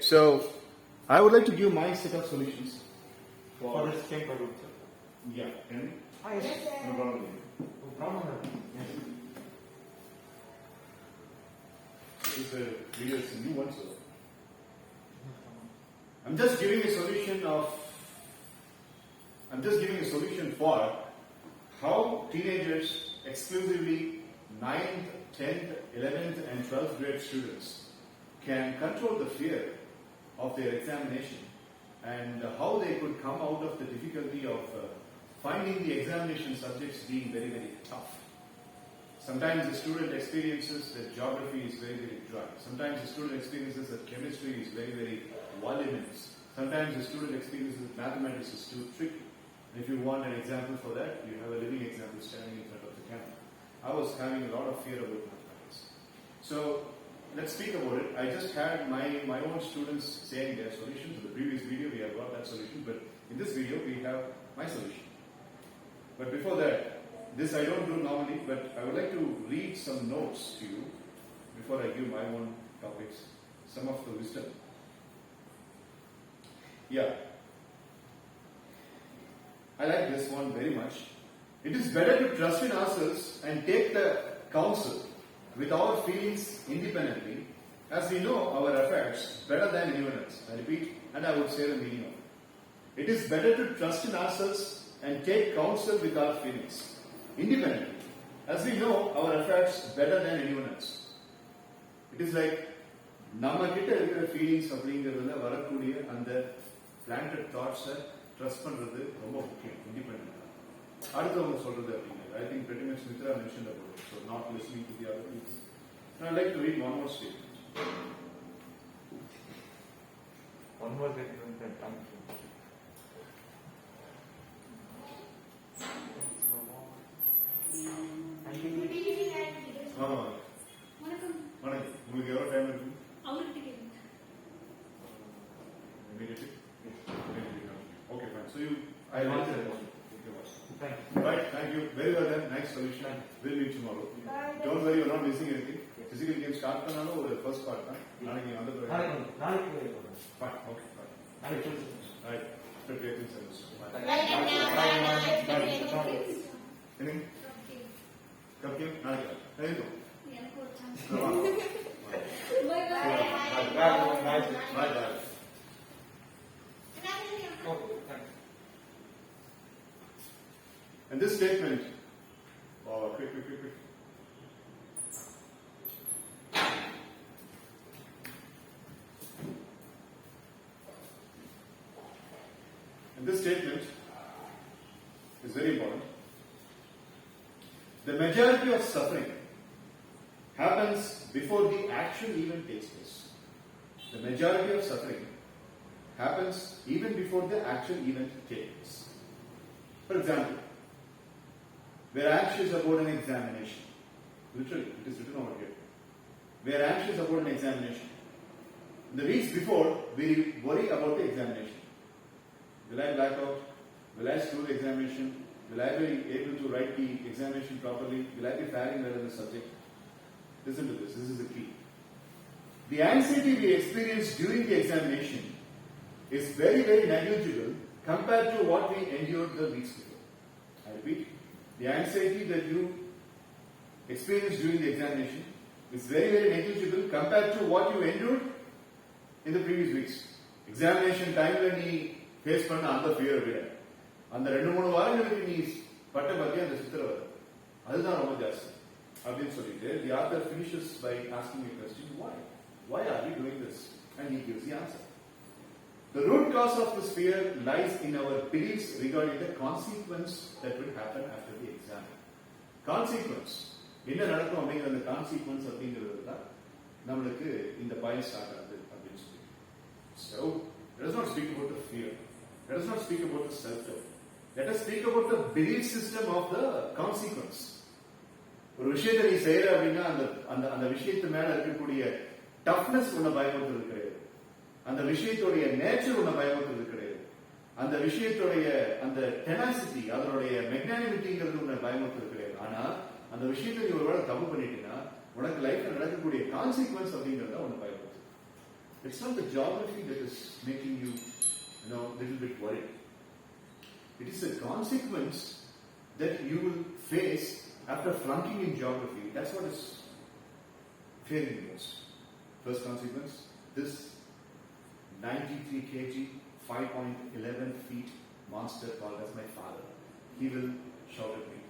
So, I would like to give my set of solutions For the same problem, sir. Yeah, can Yes, no problem. no problem. Yes. This is a video, it's a new one, so I'm just giving a solution for how teenagers, exclusively 9th, 10th, 11th, and 12th grade students, can control the fear of their examination and how they could come out of the difficulty of finding the examination subjects being very, very tough. Sometimes the student experiences that geography is very, very dry. Sometimes the student experiences that chemistry is very, very voluminous. Sometimes the student experiences that mathematics is too tricky. And if you want an example for that, you have a living example standing in front of the camera. I was having a lot of fear about mathematics. So let's speak about it. I just had my own students saying their solutions. In the previous video, we have got that solution, but in this video, we have my solution. But before that, this I don't do normally, but I would like to read some notes to you before I give my own topics, some of the wisdom. Yeah. I like this one very much. It is better to trust in ourselves and take the counsel with our feelings independently, as we know our affairs better than anyone else. I repeat, and I would say the meaning of it. It is better to trust in ourselves and take counsel with our feelings independently, as we know our affairs better than anyone else. It is like நம்ம கிட்ட இருக்கிற feelings அப்படிங்கிறதுல வரக்கூடிய அந்த planted தாட்ஸை trust பண்றது ரொம்ப முக்கியம். இண்டிபெண்டன்ட் அடுத்தவங்க சொல்றது அப்படிங்கிறது I think pretty much Mitra mentioned about it, so not listening to the other people. Now I'd like to read one more statement. One more statement that comes from. Good evening and வணக்கம். வணக்கம். உங்களுக்கு எவ்வளவு time இருக்கு? அவர்கிட்ட கேளுங்க. Immediately? Okay, fine. So I'll answer it. Thank you. Right, thank you. Very well done. Nice solution. We'll meet tomorrow. Don't worry, you're not missing anything. Physical game start பண்ணாலும் ஒரு first part தான். நாளைக்கு வந்து நாளைக்கு fine. Okay, fine. நாளைக்கு Right. Preparing service. Anything? Cupcake? நாளைக்கு. Anything? எனக்கு ஒரு chance. Bye bye bye. bye. And this statement, quick. And this statement is very important. The majority of suffering happens before the actual event takes place. The majority of suffering happens even before the actual event takes place. For example, we're anxious about an examination. Literally, it is written over here. We're anxious about an examination. In the weeks before, we worry about the examination. Will I black out? Will I screw the examination? Will I be able to write the examination properly? Will I be faring well in the subject? Listen to this. This is the key. The anxiety we experience during the examination is very, very negligible compared to what we endured the weeks before. I repeat, the anxiety that you experience during the examination is very, very negligible compared to what you endured in the previous weeks. Examination time when நீ face பண்ண அந்த fear விட அந்த 2-3 வாரங்களுக்கு நீ பட்ட பத்தி அந்த சித்திரவதை அதுதான் ரொம்ப ஜாஸ்தி அப்படின்னு சொல்லிட்டு the author finishes by asking a question, why are we doing this? And he gives the answer. The root cause of this fear lies in our beliefs regarding the consequence that will happen after the exam. Consequence. என்ன நடக்கும் அப்படிங்கிற அந்த consequence அப்படிங்கிறது தான் நம்மளுக்கு இந்த point start ஆகுது அப்படின்னு சொல்லி. So, let us not speak about the fear. Let us not speak about the self-doubt. Let us speak about the belief system of the consequence. ஒரு விஷயத்தை நீ செய்யற அப்படின்னா அந்த விஷயத்து மேல இருக்கக்கூடிய டஃப்னஸ் உன்னை பயமுறுத்துறது கிடையாது. அந்த விஷயத்துடைய நேச்சர் உன்னை பயமுறுத்துறது கிடையாது. அந்த விஷயத்துடைய அந்த டெனாசிட்டி அதனுடைய மெக்னானிமிட்டிங்கிறது உன்னை பயமுறுத்துறது கிடையாது. ஆனா அந்த விஷயத்தை நீ ஒருவேளை தப்பு பண்ணிட்டீங்கன்னா உனக்கு லைஃப்ல நடக்கக்கூடிய கான்சிக்வன்ஸ் அப்படிங்கறத உன்னை பயமுறுத்துது. It's not the geography that is making you, little bit worried. It is a consequence that you will face after flunking in geography. That's what is fearing the most. First consequence, this 93 kg, 5.11 feet monster called as my father. He will shout at me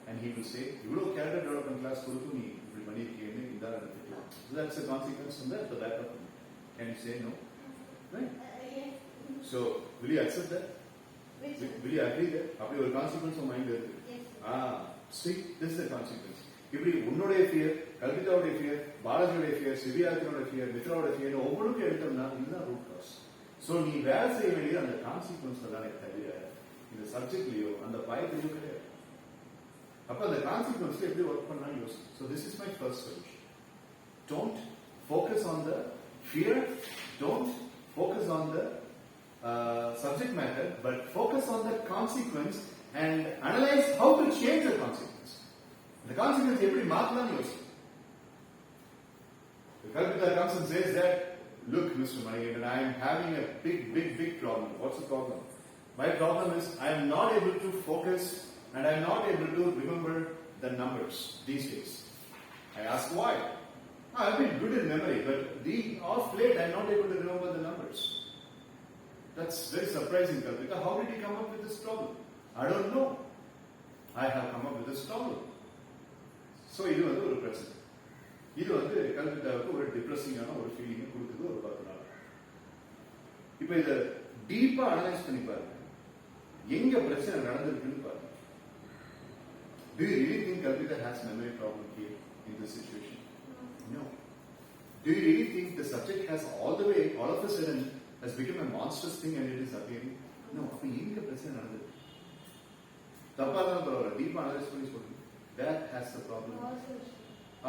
and he will say, "You know, character development class, so that's a consequence from that. So that can you say no? Right? Yes. So, will you accept that? Which Will you agree that? After your consequence of mind, Yes. see, this is the consequence. இப்படி உன்னுடைய fear, கல்விதாவுடைய fear, பாலாஜியோடைய fear, சிவியாத்தினோட fear, மித்ராவோட fear ஒவ்வொன்றுக்கும் எடுத்தோம்னா இதுதான் root cause. So நீ வேலை செய்ய வேண்டியது அந்த கான்சிக்வன்ஸ் தானே தவிர இந்த சப்ஜெக்ட்லயோ அந்த பயத்திலையோ கிடையாது. அப்ப அந்த கான்சிக்வன்ஸ்ல எப்படி ஒர்க் பண்ணாலும் யோசி. So this is my first solution. Don't focus on the fear, don't focus on the subject matter, but focus on the consequence and analyze how to change the consequence. The consequence எப்படி மாத்தலாம்னு யோசி. The Kalpita comes and says that, "Look, Mr. Manigan, I am having a big problem." What's the problem? My problem is I am not able to focus and I am not able to remember the numbers these days. I ask why. I've been good in memory, but off late I am not able to remember the numbers. That's very surprising, Kalpita. How did he come up with this problem? I don't know. I have come up with this problem. So, இது வந்து ஒரு பிரச்சனை. இது வந்து கல்பிதாவுக்கு ஒரு டிப்ரெசிங்கான ஒரு feeling கொடுக்குது ஒரு 10 நாள். இப்ப இதை டீப்பா அனலைஸ் பண்ணி பாருங்க. எங்க பிரச்சனை நடந்திருக்குன்னு பாருங்க. Do you really think Kalpita has memory problem here in this situation? No. Do you really think the subject has all of a sudden has become a monstrous thing and it is appearing? No. அப்ப எங்க பிரச்சனை நடந்தது? தப்பா தான் பரவாயில்ல. டீப்பா analyse பண்ணி சொல்லுங்க. That has the problem.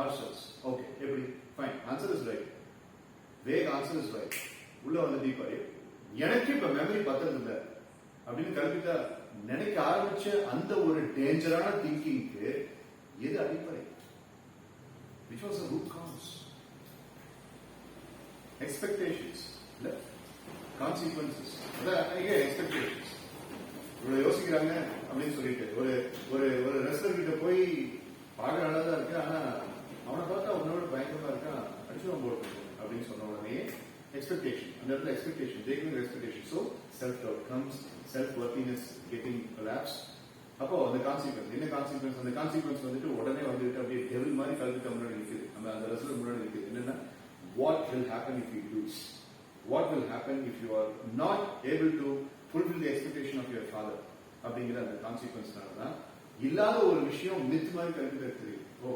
Ourselves. Okay. எப்படி? Fine. Answer is right. Vague answer is right. உள்ள வந்து டீப்பா எனக்கு இப்ப மெமரி பத்தது இல்லை அப்படின்னு கல்பிதா நினைக்க ஆரம்பிச்ச அந்த ஒரு டேஞ்சரான திங்கிங்க்கு எது அடிப்படை? Which was the root cause? Expectations. Consequences. Expectations. இவ்வளவு யோசிக்கிறாங்க அப்படின்னு சொல்லிட்டு ஒரு ஒரு ஒரு ரெஸ்லர் கிட்ட போய் பார்க்க நல்லதா இருக்கு, ஆனா அவனை பார்த்தா உன்னோட பயங்கரமா இருக்கான், அடிச்சுவன் போட்டு அப்படின்னு சொன்ன உடனே எக்ஸ்பெக்டேஷன், அந்த இடத்துல expectation, taking expectation. So self doubt comes, self worthiness getting collapse. அப்போ அந்த கான்சிக்வன்ஸ் என்ன கான்சிக்வன்ஸ்? அந்த கான்சிக்வன்ஸ் வந்துட்டு உடனே வந்துட்டு அப்படியே டெவில் மாதிரி கல்விக்கு முன்னாடி நிற்குது, அந்த ரெஸ்லர் முன்னாடி நிற்குது. என்னன்னா, what will happen if you lose? What will happen if you are not able to fulfill the expectation of your father? அப்படிங்கிற அந்த கான்சிக்வன்ஸ்னாலதான் இல்லாத ஒரு விஷயம் மித் மாதிரி கல்விக்கு தெரியும். ஓ,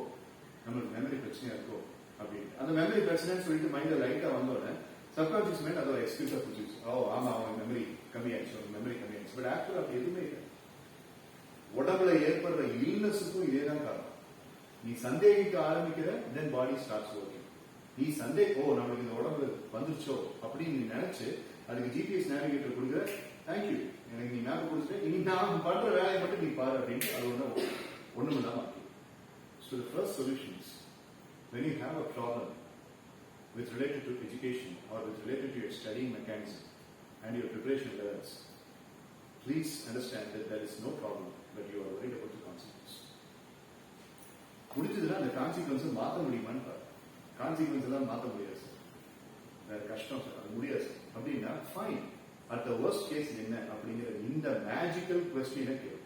நம்மளுக்கு மெமரி பிரச்சனையா இருக்கோ அப்படின்னு. அந்த மெமரி பிரச்சனைன்னு சொல்லிட்டு மைண்ட்ல லைட்டா வந்தோடனே சப்கான்சியஸ் மைண்ட் அதை எக்ஸ்கியூஸா புரிஞ்சிச்சு. ஓ ஆமா, அவன் மெமரி கம்மியாயிடுச்சு, அவன் மெமரி கம்மியாயிடுச்சு. பட் ஆக்சுவலா அப்படி எதுவுமே இல்லை. உடம்புல ஏற்படுற இல்னஸுக்கும் இதேதான் காரணம். நீ சந்தேகிக்க ஆரம்பிக்கிற, தென் பாடி ஸ்டார்ட்ஸ் ஒர்க்கிங். நீ நம்மளுக்கு இந்த உடம்பு வந்துருச்சோ அப்படின்னு நீ நினைச்சு அதுக்கு ஜிபிஎஸ் நேவிகேட்டர் கொடுக்குற, தேங்க்யூ எனக்கு நீ மேப் கொடுத்துட்டு இனி நான் பண்ற வேலையை மட்டும் நீ பாரு அப்படின்ட்டு அது ஒண்ணுமில்லாம. So the first solution is, when you have a problem with related to education or with related to your studying mechanism and your preparation levels, please understand that there is no problem, but you are worried about the consequence. முடிஞ்சதுன்னா அந்த கான்சிக்வன்ஸை மாற்ற முடியுமான்னு பாரு. Consequence எல்லாம் மாற்ற முடியாது sir, வேற கஷ்டம் சார், அது முடியாது சார் அப்படின்னா fine. At the worst case என்ன அப்படிங்கிற இந்த மேஜிக்கல் கொஸ்டினை கேளு.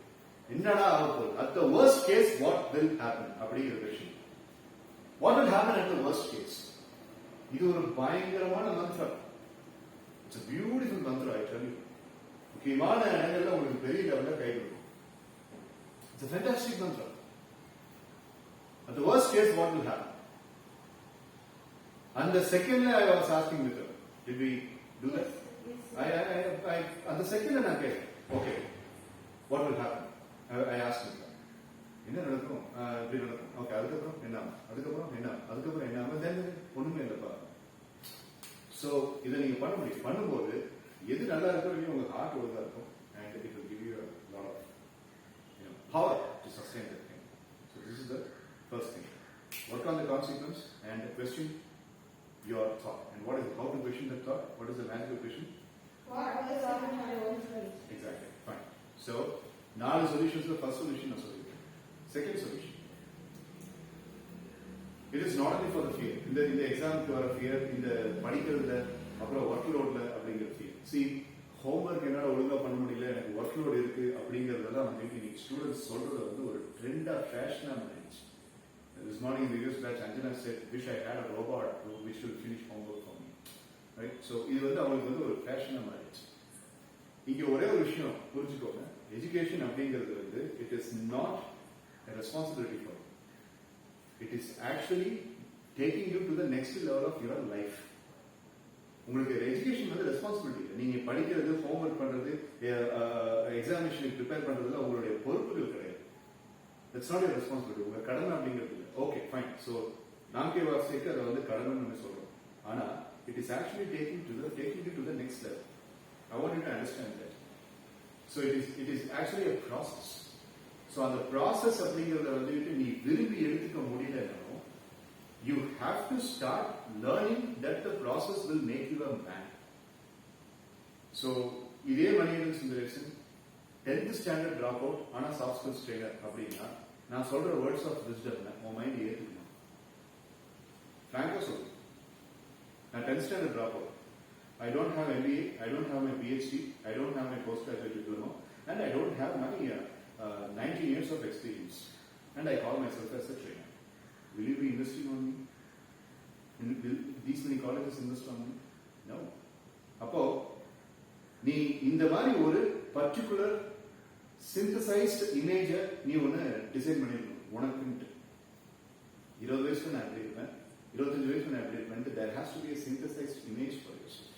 என்னடா ஆக போகுது? At the worst case what will happen அப்படிங்கிற question. What will happen at the worst case? இது ஒரு பயங்கரமான மந்திரம். இட்ஸ் பியூட்டிஃபுல் மந்திரம். ஐ டெல் யூ, முக்கியமான இடங்கள்ல உங்களுக்கு பெரிய லெவல்ல கை கொடுக்கும். It's a fantastic mantra. At the worst case, what will happen? And the second I was asking with her, did we do that? Yes. And the second I said, okay, what will happen? I asked her. என்ன நடக்கும்? இப்படி நடக்கும். Okay, அதுக்கப்புறம் என்ன? அதுக்கப்புறம் என்ன? தென் ஒண்ணுமே இல்லப்பா. ஸோ இதை நீங்க பண்ண முடியும். பண்ணும்போது எது நல்லா இருக்கோ இல்லையோ உங்க ஹார்ட் ஒழுங்கா இருக்கும். And it will give you a lot of power to sustain that thing. So this is the first thing. Work on the consequence. And the question, your thought. And what is how to question the thought? What is the magical question? What was my own choice? Exactly. Fine. So, 4 solutions. The first solution is solution. Second solution. It is not only for the fear. In the exam, you are a fear. In the medical, workload, fear. See, homework என்னோட ஒழுங்கா பண்ண முடியல எனக்கு workload இருக்கு அப்படிங்கறதெல்லாம் வந்து students சொல்றது வந்து ஒரு ட்ரெண்டா ஃபேஷனா மாறிடுச்சு. This morning in the US batch, Anjana said, "Wish I had a robot which will finish homework for me." Right? So இது வந்து அவங்களுக்கு வந்து ஒரு ஃபேஷனா மாறிடுச்சு. இங்க ஒரே ஒரு விஷயம் புரிஞ்சுக்கோங்க. எஜுகேஷன் அப்படிங்கிறது வந்து it is not a responsibility for you. It is actually taking you to the next level of your life. உங்களுக்கு எஜுகேஷன் வந்து ரெஸ்பான்சிபிலிட்டி இல்லை. நீங்க படிக்கிறது, ஹோம்ஒர்க் பண்றது, எக்ஸாமினேஷனுக்கு ப்ரிப்பேர் பண்றதுல உங்களுடைய பொறுப்புகள் கிடையாது. That's not your responsibility. உங்க கடமை அப்படிங்கிறது இல்லை. Okay fine. ஸோ நான்கே வார்த்தைக்கு அதை வந்து கடமைன்னு நம்ம சொல்றோம். ஆனா it is actually taking you to the next level. I want you to understand that. So it is actually a process. So அந்த process அப்படிங்கறத வந்துட்டு நீ விரும்பி எடுத்துக்க முடியலன்னா you have to start learning that the process will make you a man. So இதே Manikandan Sundaresan 10th standard dropout ஆனா soft skills trainer அப்படின்னா நான் சொல்ற words of wisdom உன் மைண்ட் ஏத்துக்கணும். Frankly சொல்லு. நான் 10th standard dropout. I don't have MBA, I don't have my PhD, I don't have my postgraduate diploma, and I don't have my 19 years of experience. And I call myself as a trainer. Will you be investing on me? Will these many colleges invest on me? No. அப்போ நீ இந்த மாதிரி ஒரு particular synthesised இமேஜ நீ ஒன்னு design பண்ணிருக்கணும் உனக்குன்ட்டு. 20 வயசுக்கு நான் எப்படி இருப்பேன், 25 வயசுக்கு நான் எப்படி இருப்பேன். there has to be a synthesized image for yourself.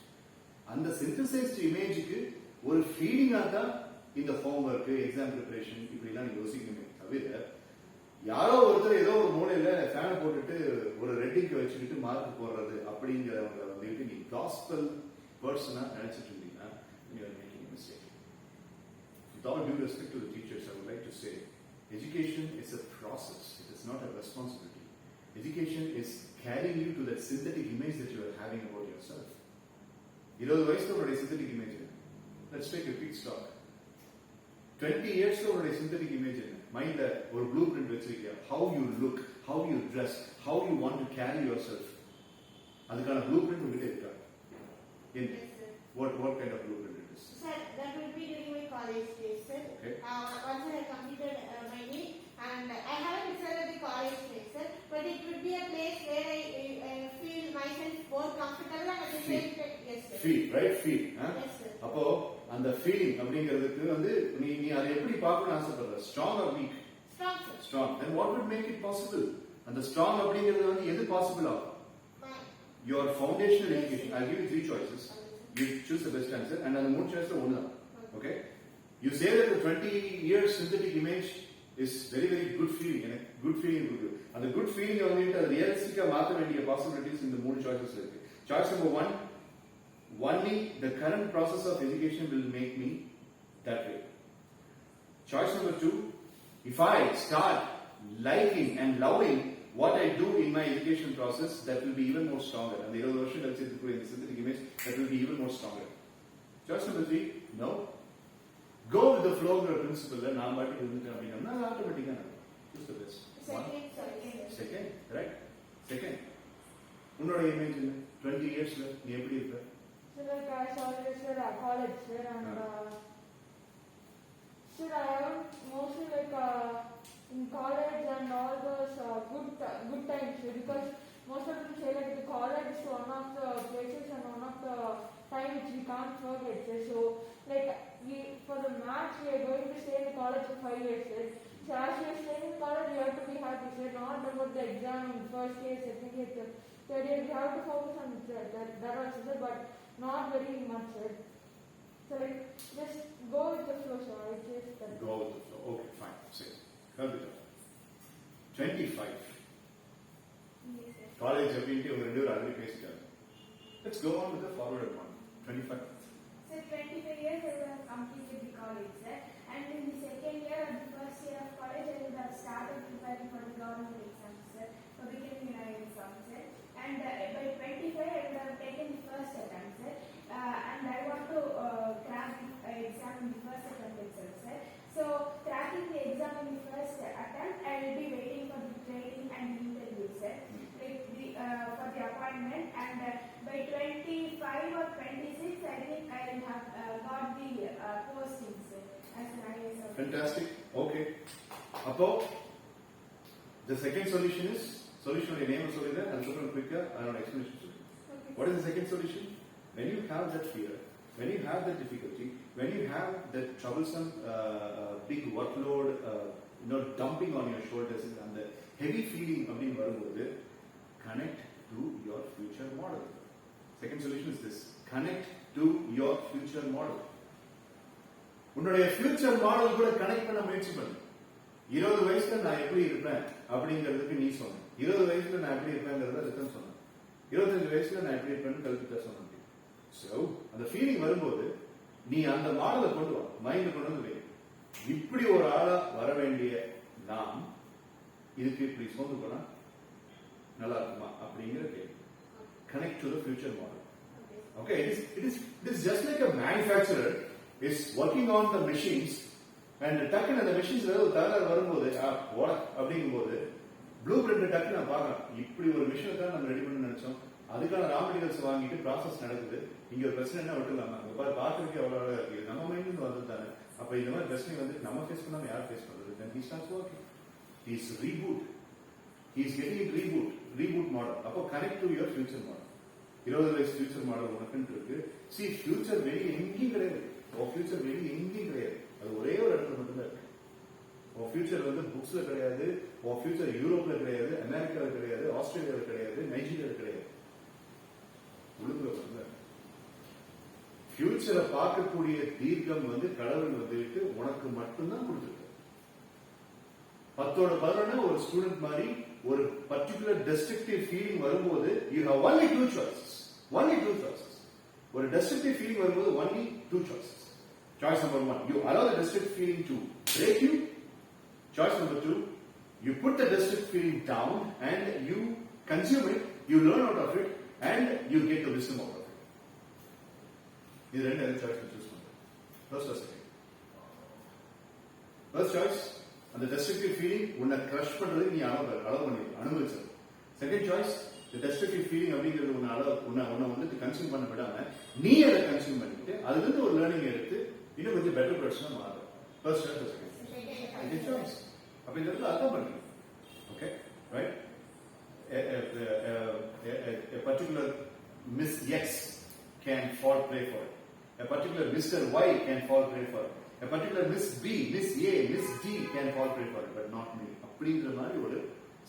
அந்த சிந்தசைஸ்ட் இமேஜுக்கு ஒரு ஃபீலிங்கா தான் இந்த ஹோம்ஒர்க், எக்ஸாம் ப்ரிப்பரேஷன் இப்படிலாம் நீ யோசிக்கணுமே தவிர யாரோ ஒருத்தர் ஏதோ ஒரு மூலையில ஃபேனை போட்டுட்டு ஒரு ரெட்டிங்க வச்சுக்கிட்டு மார்க் போடுறது அப்படிங்கிறவங்க வந்துட்டு நீ காஸ்பல் பர்சனா நினைச்சிட்டு இருந்தீங்கன்னா you are making a mistake. With all due respect to the teachers, I would like to say education is a process. It is not a responsibility. Education is carrying you to that synthetic image that you are having about yourself. 20 வயசுல உங்களுடைய synthetic image. Let's take a quick stock. 20 yearsல உங்களுடைய synthetic image என்ன? மைண்ட்ல ஒரு blue print வச்சிருக்கியா? How you look, how you dress, how you want to carry yourself. அதுக்கான blue print உங்ககிட்ட இருக்கா? Yes, sir. What kind of blueprint it is? Sir, that will be during my college days, sir. Okay. Once I completed my need, and I haven't decided the college days, sir, but it would be a place where I feel myself more comfortable and at the same time, yes, sir. Feel, right? Feel. Yes, sir. அப்போ அந்த feeling அப்படிங்கிறதுக்கு வந்து நீ அதை எப்படி பார்க்கணும்னு ஆசைப்படுற? Strong R week? Strong, sir. Strong. Then what would make it possible? அந்த ஸ்ட்ராங் அப்படிங்கிறது வந்து எது பாசிபிள் ஆகும்? Fine. Your foundational education. I'll give you 3 choices. You choose the best answer, and அந்த 3 choices ஒண்ணு தான். Okay? You say that the 20 years synthetic image is very very good feeling. எனக்கு good feeling இருக்கு. அந்த good feeling வந்துட்டு அது ரியலிஸ்டிக்கா மாத்த வேண்டிய possibilities இந்த 3 choices இருக்கு. Choice number 1, only the current process of education will make me that way. Choice number 2, if I start liking and loving what I do in my education process, that will be even more stronger. And the 20 வருஷம் கழிச்சு இருக்கக்கூடிய இந்த synthetic image, that will be even more stronger. Choice number 3, no. Go with the flow of the principle. நான் பாட்டுக்கு இருந்துட்டேன் அப்படின்னா அது ஆட்டோமேட்டிக்கா நடக்கும். Choose the best. Second, sir. Second, right? Second. உன்னோட இமேஜ் 20 இயர்ஸ்ல நீ எப்படி இருப்ப? So like I saw this college sir, and sir I haven't mostly in college and all those good times sir, because most of them say like the college is one of the places and one of the time which we can't forget sir. So like for the maths we are going to stay in the college for 5 years sir. So as we are staying in college we have to be happy sir, not about the exam in first year, second year, third year. We have to focus on that also sir, but not very much sir. So like just go with the flow sir. I just Go with the flow. Okay, fine. Say, curve it up. 25. Yes, sir. College அப்படின்ட்டு ஒரு ரெண்டு பேர் already பேசிட்டாங்க. Let's go on with the forward one. 25. So 25 years I would have completed the college, sir. And in the second year and the first year of college, I would have started preparing for the government exams, sir, for becoming an exams, sir. and by 25 I would have taken the first attempt, sir. And I want to crack the exam in the first attempt itself, sir. So cracking the exam in the first attempt, I will be waiting for the training and the interview, sir, like the for the appointment. And by 25 or 26, I think I will have got the postings, sir, as an IAS officer. Fantastic. Okay. Appo, the second solution is solution of name and then quicker and explanation. Okay. What is the second solution? When you have that fear, when you have that difficulty, when you have that troublesome big workload, dumping on your shoulders and the heavy feeling of being வரும்போது, connect to your future model. Second solution is this: connect to your future model. உன்னுடைய future model கூட connect பண்ண முயற்சி பண்ணு. 20 வயசுல நான் எப்படி இருப்பேன் அப்படிங்கிறதுக்கு நீ சொன்ன. 20 வயசுல நான் எப்படி இருப்பேங்கிறத ரிட்டன் சொன்ன. 25 வயசுல நான் எப்படி இருப்பேன்னு கல்பிட்டா சொன்ன. சோ அந்த ஃபீலிங் வரும்போது நீ அந்த மாடலை கொண்டு வா, மைண்ட் கொண்டு வந்து வை. இப்படி ஒரு ஆளா வர வேண்டிய நாம் இதுக்கு இப்படி சோர்ந்து போனா நல்லா இருக்குமா அப்படிங்கிற கேள்வி. Connect to the future model. Okay, it is just like a manufacturer is working on the machines and டக்குன்னு அந்த மெஷின்ஸ்ல ஒரு தகராறு வரும்போது ஓட அப்படிங்கும்போது ப்ளூ பிரிண்ட் டக்குன்னு நான் பார்க்கறேன். இப்படி ஒரு மிஷினை தான் நம்ம ரெடி பண்ண நினைச்சோம், அதுக்கான ரா மெட்டீரியல்ஸ் வாங்கிட்டு ப்ராசஸ் நடக்குது. இங்க ஒரு பிரச்சனை என்ன விட்டுலாமா, பார்க்கறதுக்கு எவ்வளவு அழகா இருக்கு, நம்ம மைண்ட் வந்து தானே. அப்ப இந்த மாதிரி பிரச்சனை வந்து நம்ம ஃபேஸ் பண்ணாம யார் ஃபேஸ் பண்றது? then he starts working, he is reboot, he is getting it reboot model. அப்போ connect to your future model. 20 வயசு ஃபியூச்சர் மாடல் உனக்குன்னு இருக்கு. see future வெளியே எங்கேயும் கிடையாது, உன் ஃபியூச்சர் வெளியே எங்கேயும் கிடையாது, அது ஒரே ஒரு இடத்துல மட்டும்தான் இருக்கு. உன் ஃபியூச்சர் வந்து புக்ஸ்ல கிடையாது, உன் ஃபியூச்சர் யூரோப்ல கிடையாது, அமெரிக்கால கிடையாது, ஆஸ்திரேலியால கிடையாது, நைஜீரியால கிடையாது, உலகத்துல மட்டும்தான். ஃபியூச்சரை பார்க்கக்கூடிய தீர்க்கம் வந்து கடவுள் வந்துட்டு உனக்கு மட்டும்தான் கொடுத்துருக்கு. 10/11 ஒரு ஸ்டூடெண்ட் மாதிரி ஒரு பர்டிகுலர் டெஸ்ட்ரக்டிவ் ஃபீலிங் வரும்போது you have only two choices. ஒரு டெஸ்ட்ரக்டிவ் ஃபீலிங் வரும்போது only two choices. Choice number 1, you allow the destructive feeling to break you. Choice number 2, you put the destructive feeling down and you consume it, you learn out of it and you get the wisdom out of it. This is the choice you choose. First or second? First choice, and the destructive feeling உன்னை crush பண்றது நீ அனுபவிச்சது. Second choice, the destructive feeling அப்படிங்கிறது உன்னை வந்து consume பண்ண விடாம நீ அதை கன்சியூம் பண்ணிட்டு அதுல இருந்து ஒரு லேர்னிங் எடுத்து இன்னும் கொஞ்சம் பெட்டர் பர்சனா மாறு. First choice, second choice. அப்ப இந்த இடத்துல அர்த்தம் பண்ணுங்க. Okay, right? A particular Miss X can fall prey for it. A particular Mr. Y can fall prey for it. A particular Miss B, Miss A, Miss D can fall prey for it, but not me. அப்படிங்கிற மாதிரி ஒரு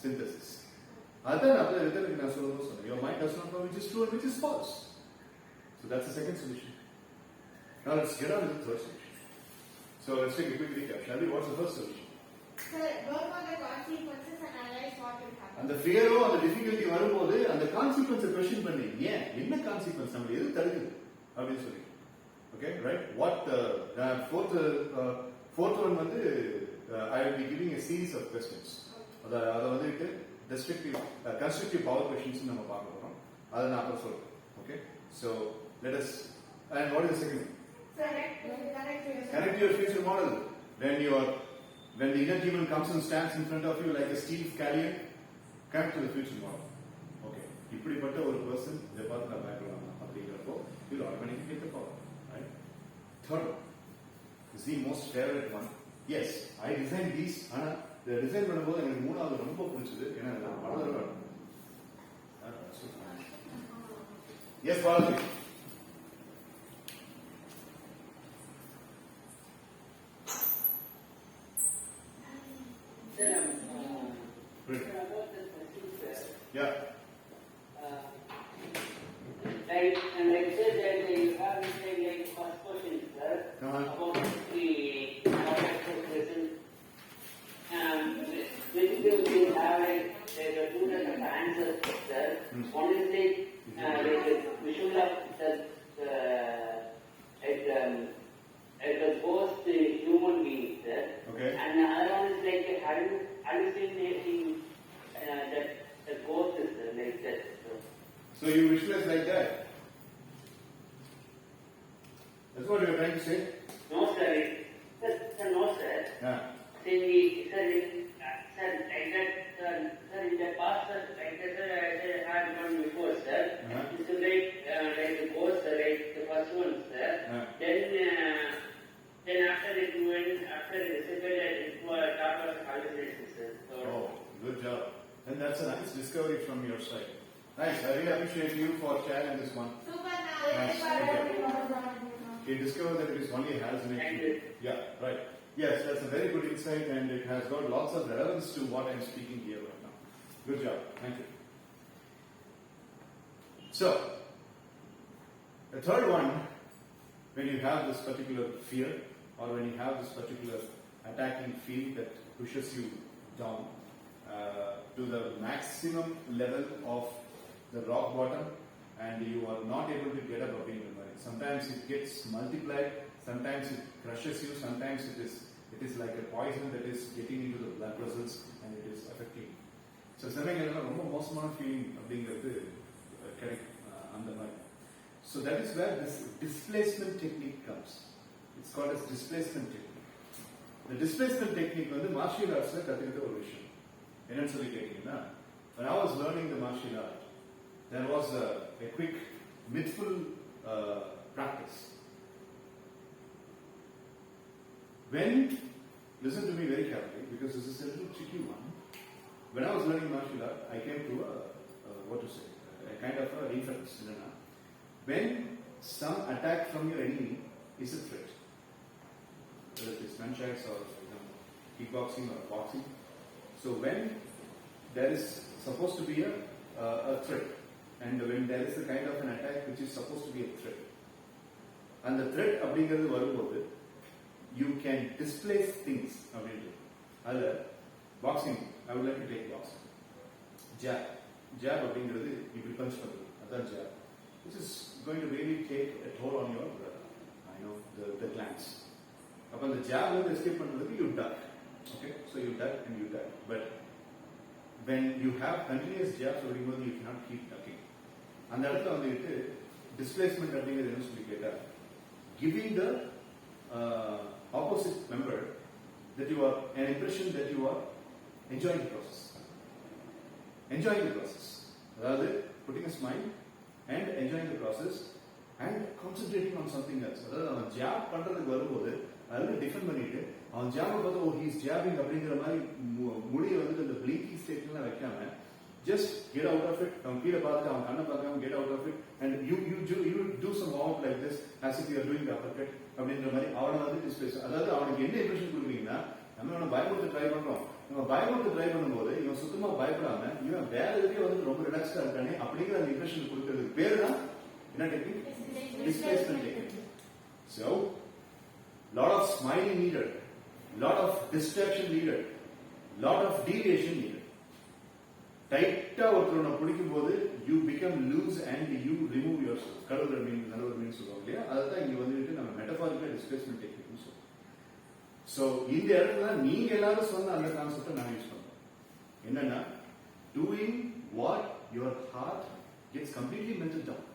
synthesis. அதான் அப்ப இதற்கு நான் சொல்லும்போது சொன்னேன், your mind does not know which is true and which is false. So that's the second solution. Now let's get on to the third solution. So let's take a quick recap. Shall we? What's the first solution? Sir, work on the consequences and analyze what will happen. அந்த ஃபியரோ அந்த difficulty வரும்போது அந்த கான்சிக்வன்ஸை question பண்ணி, ஏன் என்ன consequence நம்ம எது தடுக்குது அப்படின்னு சொல்லி. Okay, right? What fourth one வந்து I will be giving a series of questions. அத வந்துட்டு destructive constructive power questions நம்ம பார்க்க போறோம். அதை நான் அப்புறம் சொல்றேன். Okay, so let us. And what is the second one? Correct your future model. When the inner demon comes and stands in front of you like a steel carrier, connect to the future model. Okay, இப்படிப்பட்ட ஒரு person இதை பார்த்து நான் பயப்படலாமா அப்படிங்கிறப்போ you will automatically get the power. Right? Third one is the most favorite one. Yes, I designed these. ஆனா இந்த design பண்ணும்போது எனக்கு மூணாவது ரொம்ப பிடிச்சது. ஏன்னா பல தடவை S Balaji. Yeah. And like said that you have to say like first question, sir, about the question. Basically, we have like the two different answers, sir. One is like visual of the ghost human being, sir. Okay. And the other one is like hallucinating that the ghost is like that. So. That's what you're trying to say? No, sir. Sir, no, sir. Yeah. Sir, like that, sir, in the past, sir, like that, sir, I had one before, sir. This is like the course, sir, like the first one, sir. Then after it went, after it disappeared, it was talk about hallucination, sir. So, Oh, good job. And that's a nice discovery from your side. Nice. I really appreciate you for sharing this one. Super Nice. nice. He discovered that it is only hallucination. Yeah, right. Yes, that's a very good insight, and it has got lots of relevance to what I'm speaking here right now. Good job. Thank you. So, the third one, when you have this particular fear, or when you have this particular attacking feel that pushes you down to the maximum level of the rock bottom, and you are not able to get up again. Sometimes it gets multiplied, sometimes it crushes you, sometimes it is like a poison that is getting into the blood vessels and it is affecting. So சமயங்கள்லாம் ரொம்ப மோசமான feeling அப்படிங்கிறது அந்த மாதிரி. So that is where this displacement technique comes. It's called as displacement technique. The displacement technique வந்து martial artsல கத்துக்கிட்ட ஒரு விஷயம். என்னன்னு சொல்லி கேட்டீங்கன்னா, when I was learning the martial art, there was a quick mythful practice. When, listen to me very carefully because this is a little tricky one. When I was learning martial art, I came to a kind of a reference. When some attack from your enemy is a threat, whether it is nunchucks or kickboxing or boxing. So when there is supposed to be a threat, and when there is a kind of an attack which is supposed to be a threat, and the threat அப்படிங்கிறது வரும்போது you can displace things அப்படின்றது. அதில் boxing, I would like to take boxing. Jab அப்படிங்கிறது இப்படி punch பண்ணுறது, அதான் jab, which is going to really take a toll on your the glands. அப்போ அந்த jab வந்து escape பண்ணுறதுக்கு you duck. Okay, so you duck and you duck. But when you have continuous jabs அப்படிங்கும்போது you cannot keep ducking. அந்த இடத்துல வந்துட்டு displacement அப்படிங்கிறது என்ன சொல்லி கேட்டால், giving the opposite member that you are an impression that you are enjoying the process. Enjoying the process. அதாவது putting a smile and enjoying the process and concentrating on something else. அதாவது அவன் job பண்றதுக்கு வரும்போது அதில் defend பண்ணிட்டு அவன் ஜாபை பார்த்து ஓ ஹீஸ் ஜாபிங் அப்படிங்கிற மாதிரி முடியை வந்துட்டு அந்த பிளிங்கிங் ஸ்டேட்லாம் வைக்காம just get out of it. அவன் கீழே பார்த்துட்டு அவன் கண்ணை பார்க்காம get out of it and you do some warm up like this as if you are doing the uppercut அப்படின்ற மாதிரி அவனை வந்து டிஸ்பிளேஸ். அதாவது அவனுக்கு என்ன இம்ப்ரெஷன் கொடுக்குறீங்கன்னா, நம்ம அவனை பயமுறுத்த ட்ரை பண்றோம். நம்ம பயமுறுத்த ட்ரை பண்ணும்போது இவன் சுத்தமா பயப்படாம இவன் வேற எதுக்கே வந்து ரொம்ப ரிலாக்ஸ்டா இருக்கானே அப்படிங்கிற அந்த இம்ப்ரெஷன் கொடுக்கறதுக்கு பேரு தான் என்ன technique? Displacement technique. So, lot of smiling needed, lot of distraction needed, lot of deviation needed. டைட்டா ஒருத்தரோட பிடிக்கும் போது you become loose and you remove yourself. கடவுள் மீன் நல்ல ஒரு மீன் சொல்லுவாங்க இல்லையா, அதுதான் இங்க வந்துட்டு நம்ம மெட்டபாரிக்கல் டிஸ்பிளேஸ்மெண்ட் டெக்னிக்னு சொல்லுவோம். ஸோ இந்த இடத்துல நீங்க எல்லாரும் சொன்ன அந்த கான்செப்டை நான் யூஸ் பண்றேன். என்னன்னா, doing what your heart gets completely mental down.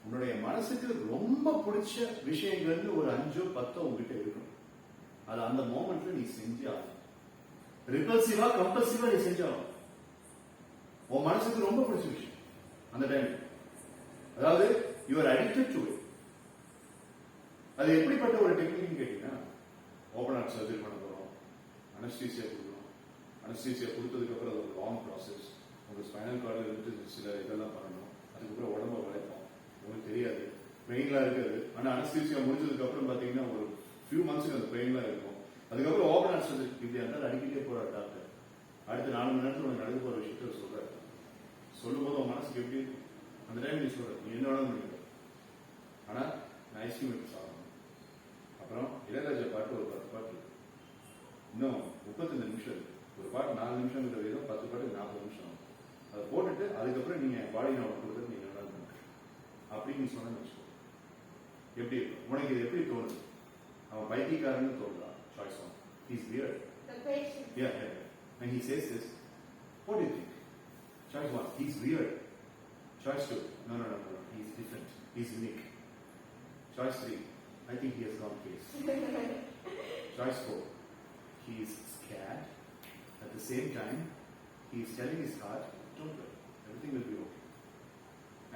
உன்னுடைய மனசுக்கு ரொம்ப பிடிச்ச விஷயங்கள்னு ஒரு 5-10 உங்ககிட்ட இருக்கணும். அது அந்த மோமெண்ட்ல நீ செஞ்சாகும். ரிபல்சிவா கம்பல்சிவா நீ செஞ்சாகும். உன் மனசுக்கு ரொம்ப பிடிச்ச விஷயம் அந்த டைம், அதாவது you are addicted to it. அது எப்படிப்பட்ட ஒரு டெக்னிக் கேட்டீங்கன்னா, ஓபன் ஹார்ட் சர்ஜரி பண்ண போறோம், அனஸ்தீசியா கொடுக்கணும். அனஸ்தீசியா கொடுத்ததுக்கு அப்புறம் அது ஒரு லாங் ப்ராசஸ். உங்க ஸ்பைனல் கார்டில் இருந்துட்டு சில இதெல்லாம் பண்ணணும். அதுக்கப்புறம் உடம்ப வளைப்போம். உங்களுக்கு தெரியாது, பெயின்லாம் இருக்காது. ஆனால் அனஸ்தீசியா முடிஞ்சதுக்கு அப்புறம் பார்த்தீங்கன்னா ஒரு ஃபியூ மந்த்ஸ்க்கு அந்த பெயின்லாம் இருக்கும். அதுக்கப்புறம் ஓபன் ஹார்ட் சர்ஜரி இப்படி இருந்தாலும் அடிக்கிட்டே போறாரு டாக்டர். அடுத்த 4 மணி நேரத்தில் உனக்கு நடக்க போற விஷயத்த சொல்றாரு. சொல்லும் போது உன் மனசுக்கு எப்படி இருக்கும்? அந்த டைம் நீ சொல்ற நீ என்ன வேணாலும் பண்ணிக்க, ஆனா நான் ஐஸ்கிரீம் எடுத்து சாப்பிடணும். அப்புறம் இளையராஜா பாட்டு ஒரு 10 பாட்டு இன்னும் 35 நிமிஷம் இருக்கு. ஒரு பாட்டு 4 நிமிஷம் விதம் 10 பாட்டு 40 நிமிஷம் ஆகும். அதை போட்டுட்டு அதுக்கப்புறம் நீங்க பாடி நான் கொடுக்குறது நீங்க என்ன பண்ணுங்க அப்படின்னு நீ சொன்னு வச்சுக்கோ. எப்படி இருக்கும் உனக்கு? இது எப்படி தோணுது? அவன் பைத்தியக்காரன்னு தோணுதா? Choice one, he's weird. Yeah. When he says this, what do you think? Choice 1, he's weird. Choice 2, no, he's different, he's unique. Choice 3, I think he has gone case. Choice 4, he is scared. At the same time, he is telling his heart, don't worry, everything will be okay.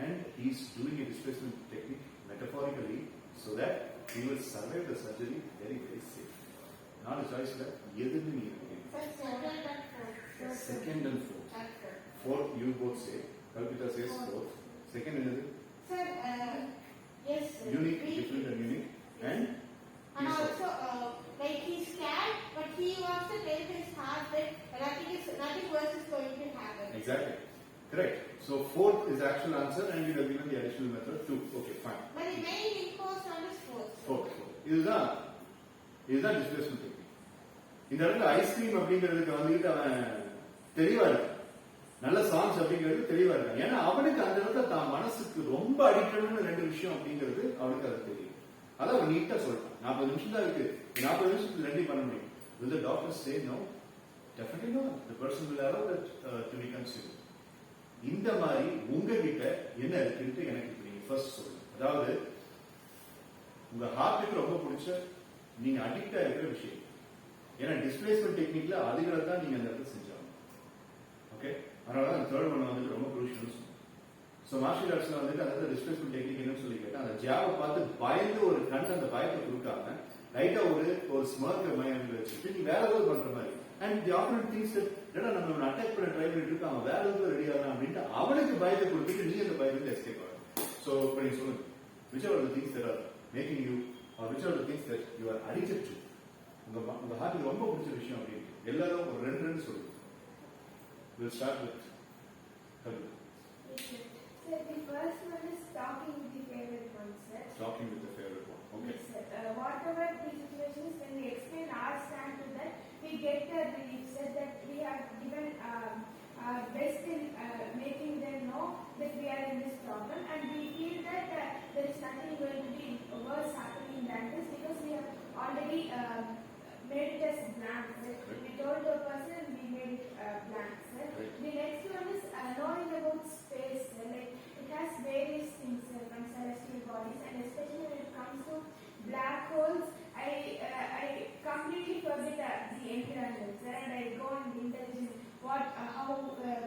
And he is doing a displacement technique metaphorically so that he will survive the surgery very, very safe. Not a choice that எதுன்னு நீ second and fourth. Fourth, you both say. Kalpita says fourth. Second, another. Sir, yes. Unique, different and unique. And also, like he's scared, but he wants to tell his heart that nothing worse is going to happen. Exactly. Correct. So fourth is the actual answer, and you have given the additional method too. Okay, fine. But the main imposed on is fourth. Fourth. இதுதான் displacement technique. இந்த இடத்துல ice cream அப்படிங்கிறதுக்கு வந்துட்டு அவன் தெளிவா இருக்கு. நல்ல songs அப்படிங்கிறது தெளிவா இருக்கு. ஏன்னா அவனுக்கு அந்த இடத்துல தான் மனசுக்கு ரொம்ப அடிக்கணும்னு 2 விஷயம் அப்படிங்கிறது அவனுக்கு அது தெரியும். அதை அவன் நீட்டா சொல்றான். 40 நிமிஷம் தான் இருக்கு. 40 நிமிஷத்துக்கு 2 பண்ண முடியும். Will the doctor say no? Definitely no. The person will allow that to be considered. இந்த மாதிரி உங்ககிட்ட என்ன இருக்குன்னு எனக்கு நீங்க ஃபர்ஸ்ட் சொல்லுங்க. அதாவது உங்க ஹார்ட்டுக்கு ரொம்ப பிடிச்ச நீங்க அடிக்டா இருக்கிற விஷயம். ஏன்னா டிஸ்பிளேஸ்மெண்ட் டெக்னிக்ல அதுகளை தான் நீங்க அந்த இடத்துல செஞ்சாங்க. ஓகே, அதனாலதான் அந்த தேர்ட் ஒன் வந்துட்டு ரொம்ப குரூஷியல். ஸோ மார்ஷியல் ஆர்ட்ஸ்ல வந்துட்டு அந்த டிஸ்பிளேஸ்மெண்ட் டெக்னிக் என்னன்னு சொல்லி கேட்டா அந்த ஜாவை பார்த்து பயந்து ஒரு கண் அந்த பயத்தை கொடுக்காம லைட்டா ஒரு ஸ்மர்க் மைண்ட்ல வச்சுட்டு நீ வேற ஏதாவது பண்ற மாதிரி. அண்ட் தி ஆப்போனன்ட் திங்ஸ் ஏன்னா நம்ம அட்டாக் பண்ண ட்ரை பண்ணிட்டு இருக்கு, அவன் வேற ஏதாவது ரெடி ஆகலாம் அப்படின்ட்டு அவனுக்கு பயத்தை கொடுத்துட்டு நீ அந்த பயத்துல எஸ்கேப் ஆகும். ஸோ இப்போ நீங்க சொல்லுங்க, which are the things that are making you or which are the things that you are addicted to? உங்க ஹார்ட்டுக்கு ரொம்ப பிடிச்ச விஷயம் அப்படின்னு எல்லாரும் ஒரு 2 சொல்லுங்க. We'll start with Kalpita. Sir, the first one is talking with the favorite one, sir. Talking with the favorite one. Okay. Yes, sir. Whatever the situations, when we explain our stand to that, we get the relief, sir, that we have given our best in making them know that we are in this problem, and we feel that there is nothing going to be worse happening than this because we have already made it as blank, sir. We told the person, we made it blank, sir. The next one is knowing about space, sir. Like it has various things, sir, from celestial bodies, and especially when it comes to black holes, I completely forget the environment, sir, and I go and intelligent how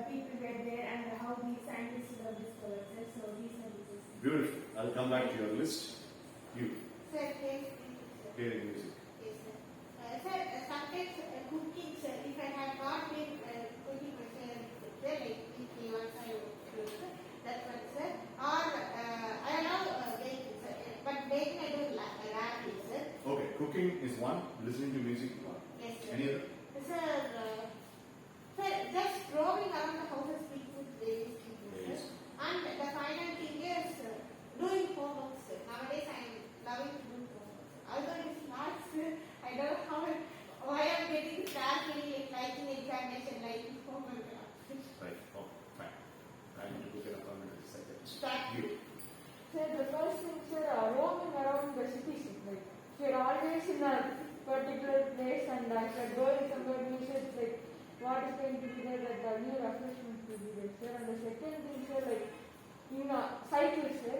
people get there and how the scientists have discovered, sir. So these are the things. Beautiful. I'll come back to your list. You. Sir, Hearing music. yes, sir. Sir, sometimes cooking, sir, if I have not been cooking my favorite food, sir, like if once I do, sir, that's one, sir. Or I love baking, sir, but baking I do rarely, sir. Okay, cooking is one, listening to music is one. Yes, sir. Any other? Sir, sir, just roaming around the houses, speaking with various people, Yes. sir. And the final thing is doing homework, sir. Nowadays I am loving to do homework, sir. Although it's not, sir, I don't know why I'm getting start feeling like in examination, like homework. Right. Oh, fine. I need to book an appointment with a psychiatrist. Start. You. Sir, the first thing, sir, roaming around the city, like if you're always in a particular place and if you're going somewhere, you should like what is going to be there, that the new refreshment will be there, sir. And the second thing, sir, like in a cycle, sir,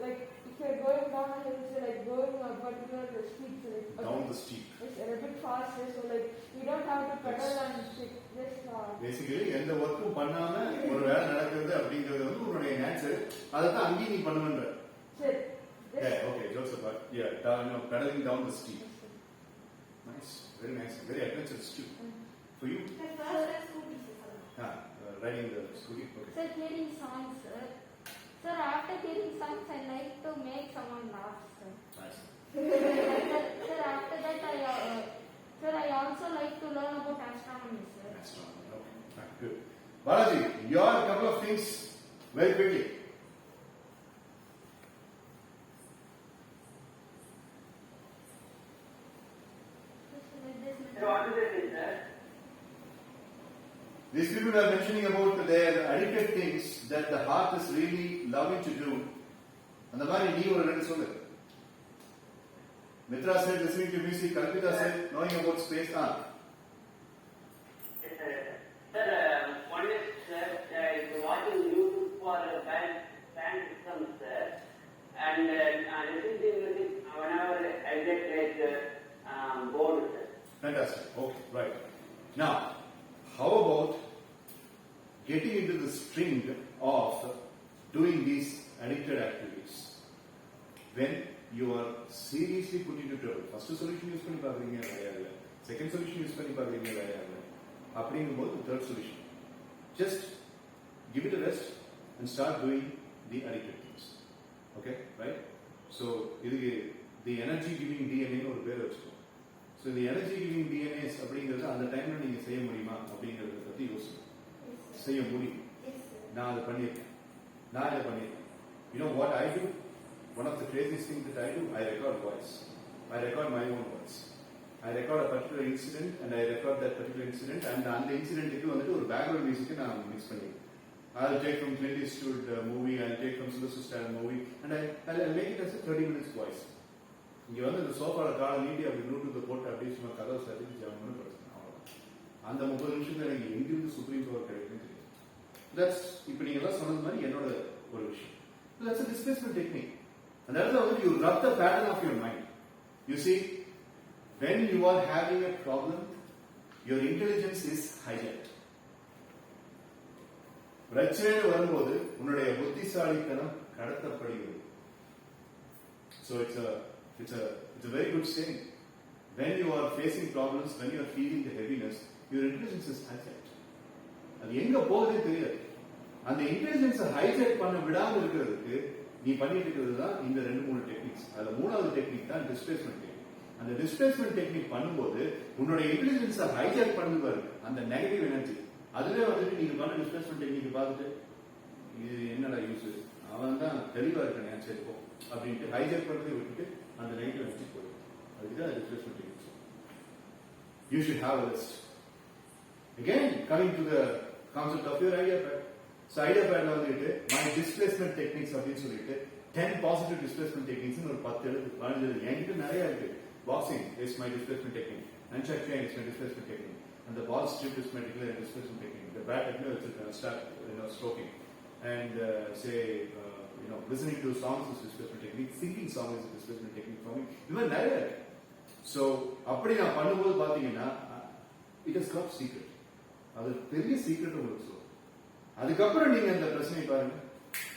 like if you're going down a hill, sir, like going a particular street, sir, like Down the steep. yes, sir, a bit faster, so like you don't have to pedal and just basically எந்த ஒர்க்கும் பண்ணாம ஒரு வேலை நடக்கிறது அப்படிங்கிறது வந்து உன்னுடைய nature. அதை தான் அங்கேயும் நீ பண்ணுவன்ற. sir, Okay, jokes apart. Yeah, pedaling down the steep. Nice, very nice, very adventurous too. For you? The first is cooking, sir. Riding the scooty. Okay. Sir, hearing songs, sir. Sir, after hearing songs, I like to make someone laugh, sir. Nice. Sir, after that, I also like to learn about astronomy, sir. Astronomy. Okay, fine, good. Balaji, your couple of things very quickly. What is it, sir? These people are mentioning about their addicted things that the heart is really loving to do. And the மாதிரி நீ ஒரு 2 சொல்லு. Mitra said listening to music, Kalpita said knowing about space. Yes, sir. Sir, one is, sir, watching YouTube for band systems, sir, and listening to fantastic. Okay, right. Now, how about getting into the string of doing these addicted activities when you are seriously put into trouble? First solution use பண்ணி பாக்குறீங்க வேலையா இல்ல, second solution use பண்ணி பாக்குறீங்க வேலையா இல்ல, அப்படிங்கும்போது third solution, just give it a rest and start doing the addicted things. Okay, right? So இதுக்கு the energy giving DNA ஒரு பேர் வச்சுக்கோ. So the energy giving DNAs அப்படிங்கிறது அந்த டைம்ல நீங்க செய்ய முடியுமா அப்படிங்கறத பத்தி யோசிங்க. செய்ய முடியும். நான் அதை பண்ணியிருக்கேன். You know what I do? One of the craziest things that I do, I record voice. I record my own voice. I record a particular incident and I record that particular incident and அந்த இன்சிடென்ட்டுக்கு வந்துட்டு ஒரு background மியூசிக்கை நான் mix பண்ணிருக்கேன். I'll take from Clint Eastwood movie, I'll take from Sylvester Stallone movie and I'll make it as a 30 minutes voice. இங்க வந்து இந்த சோஃபால கால நீட்டி அப்படி ப்ளூடூத் போட்டு அப்படியே சும்மா கதவை சர்வீஸ் ஜாமன்னு படிச்சேன். அவ்வளவுதான். அந்த 30 நிமிஷத்துல எனக்கு எங்கிருந்து சுப்ரீம் பவர் கிடைக்குன்னு தெரியும். That's இப்ப நீங்க எல்லாம் சொன்னது மாதிரி என்னோட ஒரு விஷயம். That's a displacement technique. And that's how you rub the pattern of your mind. You see, when you are having a problem, your intelligence is hijacked. பிரச்சனை வரும்போது உன்னுடைய புத்திசாலித்தனம் கடத்தப்படுகிறது. So it's a very good saying. When you are facing problems, when you are feeling the heaviness, your intelligence is hijacked. அது எங்க போகுதுன்னு தெரியாது. அந்த இன்டெலிஜென்ஸை ஹைஜாக் பண்ண விடாம இருக்கிறதுக்கு நீ பண்ணிட்டு இருக்கிறது தான் இந்த 2-3 டெக்னிக்ஸ். அதுல 3வது டெக்னிக் தான் டிஸ்பிளேஸ்மெண்ட் டெக்னிக். அந்த டிஸ்பிளேஸ்மெண்ட் டெக்னிக் பண்ணும்போது உன்னுடைய இன்டெலிஜென்ஸை ஹைஜாக் பண்ணி பாருங்க அந்த நெகட்டிவ் எனர்ஜி. அதுவே வந்துட்டு நீங்க பண்ண டிஸ்பிளேஸ்மெண்ட் டெக்னிக் பார்த்துட்டு இது என்னடா யூஸ், அவன் தான் தெளிவா இருக்கானே சரி போ அப்படின்ட்டு ஹைஜாக் பண்றதை விட்டுட்டு அந்த நெகட்டிவ் எனர்ஜி போயிடும். அதுதான் displacement technique. You should have a list. Again, coming to the concept of your idea pad. So idea padல வந்துட்டு my displacement techniques அப்படின்னு சொல்லிட்டு 10 positive displacement techniques ஒரு 10 எழுத்து 15 எழுத்து என்கிட்ட நிறைய இருக்கு. Boxing is my displacement technique. Nunchuck chain is my displacement technique. And the ball strip is my displacement technique. The bat start stroking. And say listening to songs is displacement technique. Singing song is a displacement technique for me. இது மாதிரி நிறைய இருக்கு. So அப்படி நான் பண்ணும்போது பாத்தீங்கன்னா it has got secret. அது பெரிய சீக்ரெட் உங்களுக்கு சொல்லுவோம். அதுக்கப்புறம் நீங்க அந்த பிரச்சனை பாருங்க.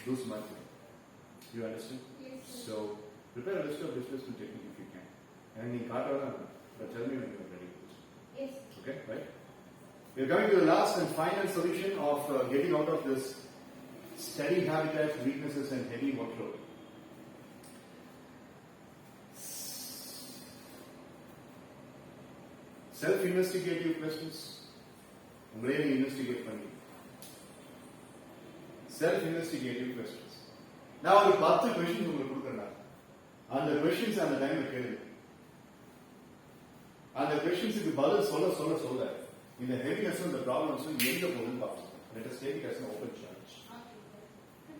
Do smart. You understand? Yes, sir. So prepare a list of displacement technique if you can. And நீங்க காட்டலாம். But tell me when you are ready. Yes. Okay, right? We are coming to the last and final solution of getting out of this steady habitat, weaknesses and heavy workload. Self-investigative questions. உங்களே investigate பண்ணி self-investigative questions. நான் ஒரு 10 questions உங்களுக்கு கொடுக்குறேன். அந்த questions அந்த டைம்ல கேளுங்க. அந்த questions-க்கு பதில் சொல்ல இந்த heaviness and the problems எங்க போகுதுன்னு பார்ப்போம். Let us take it as an open challenge.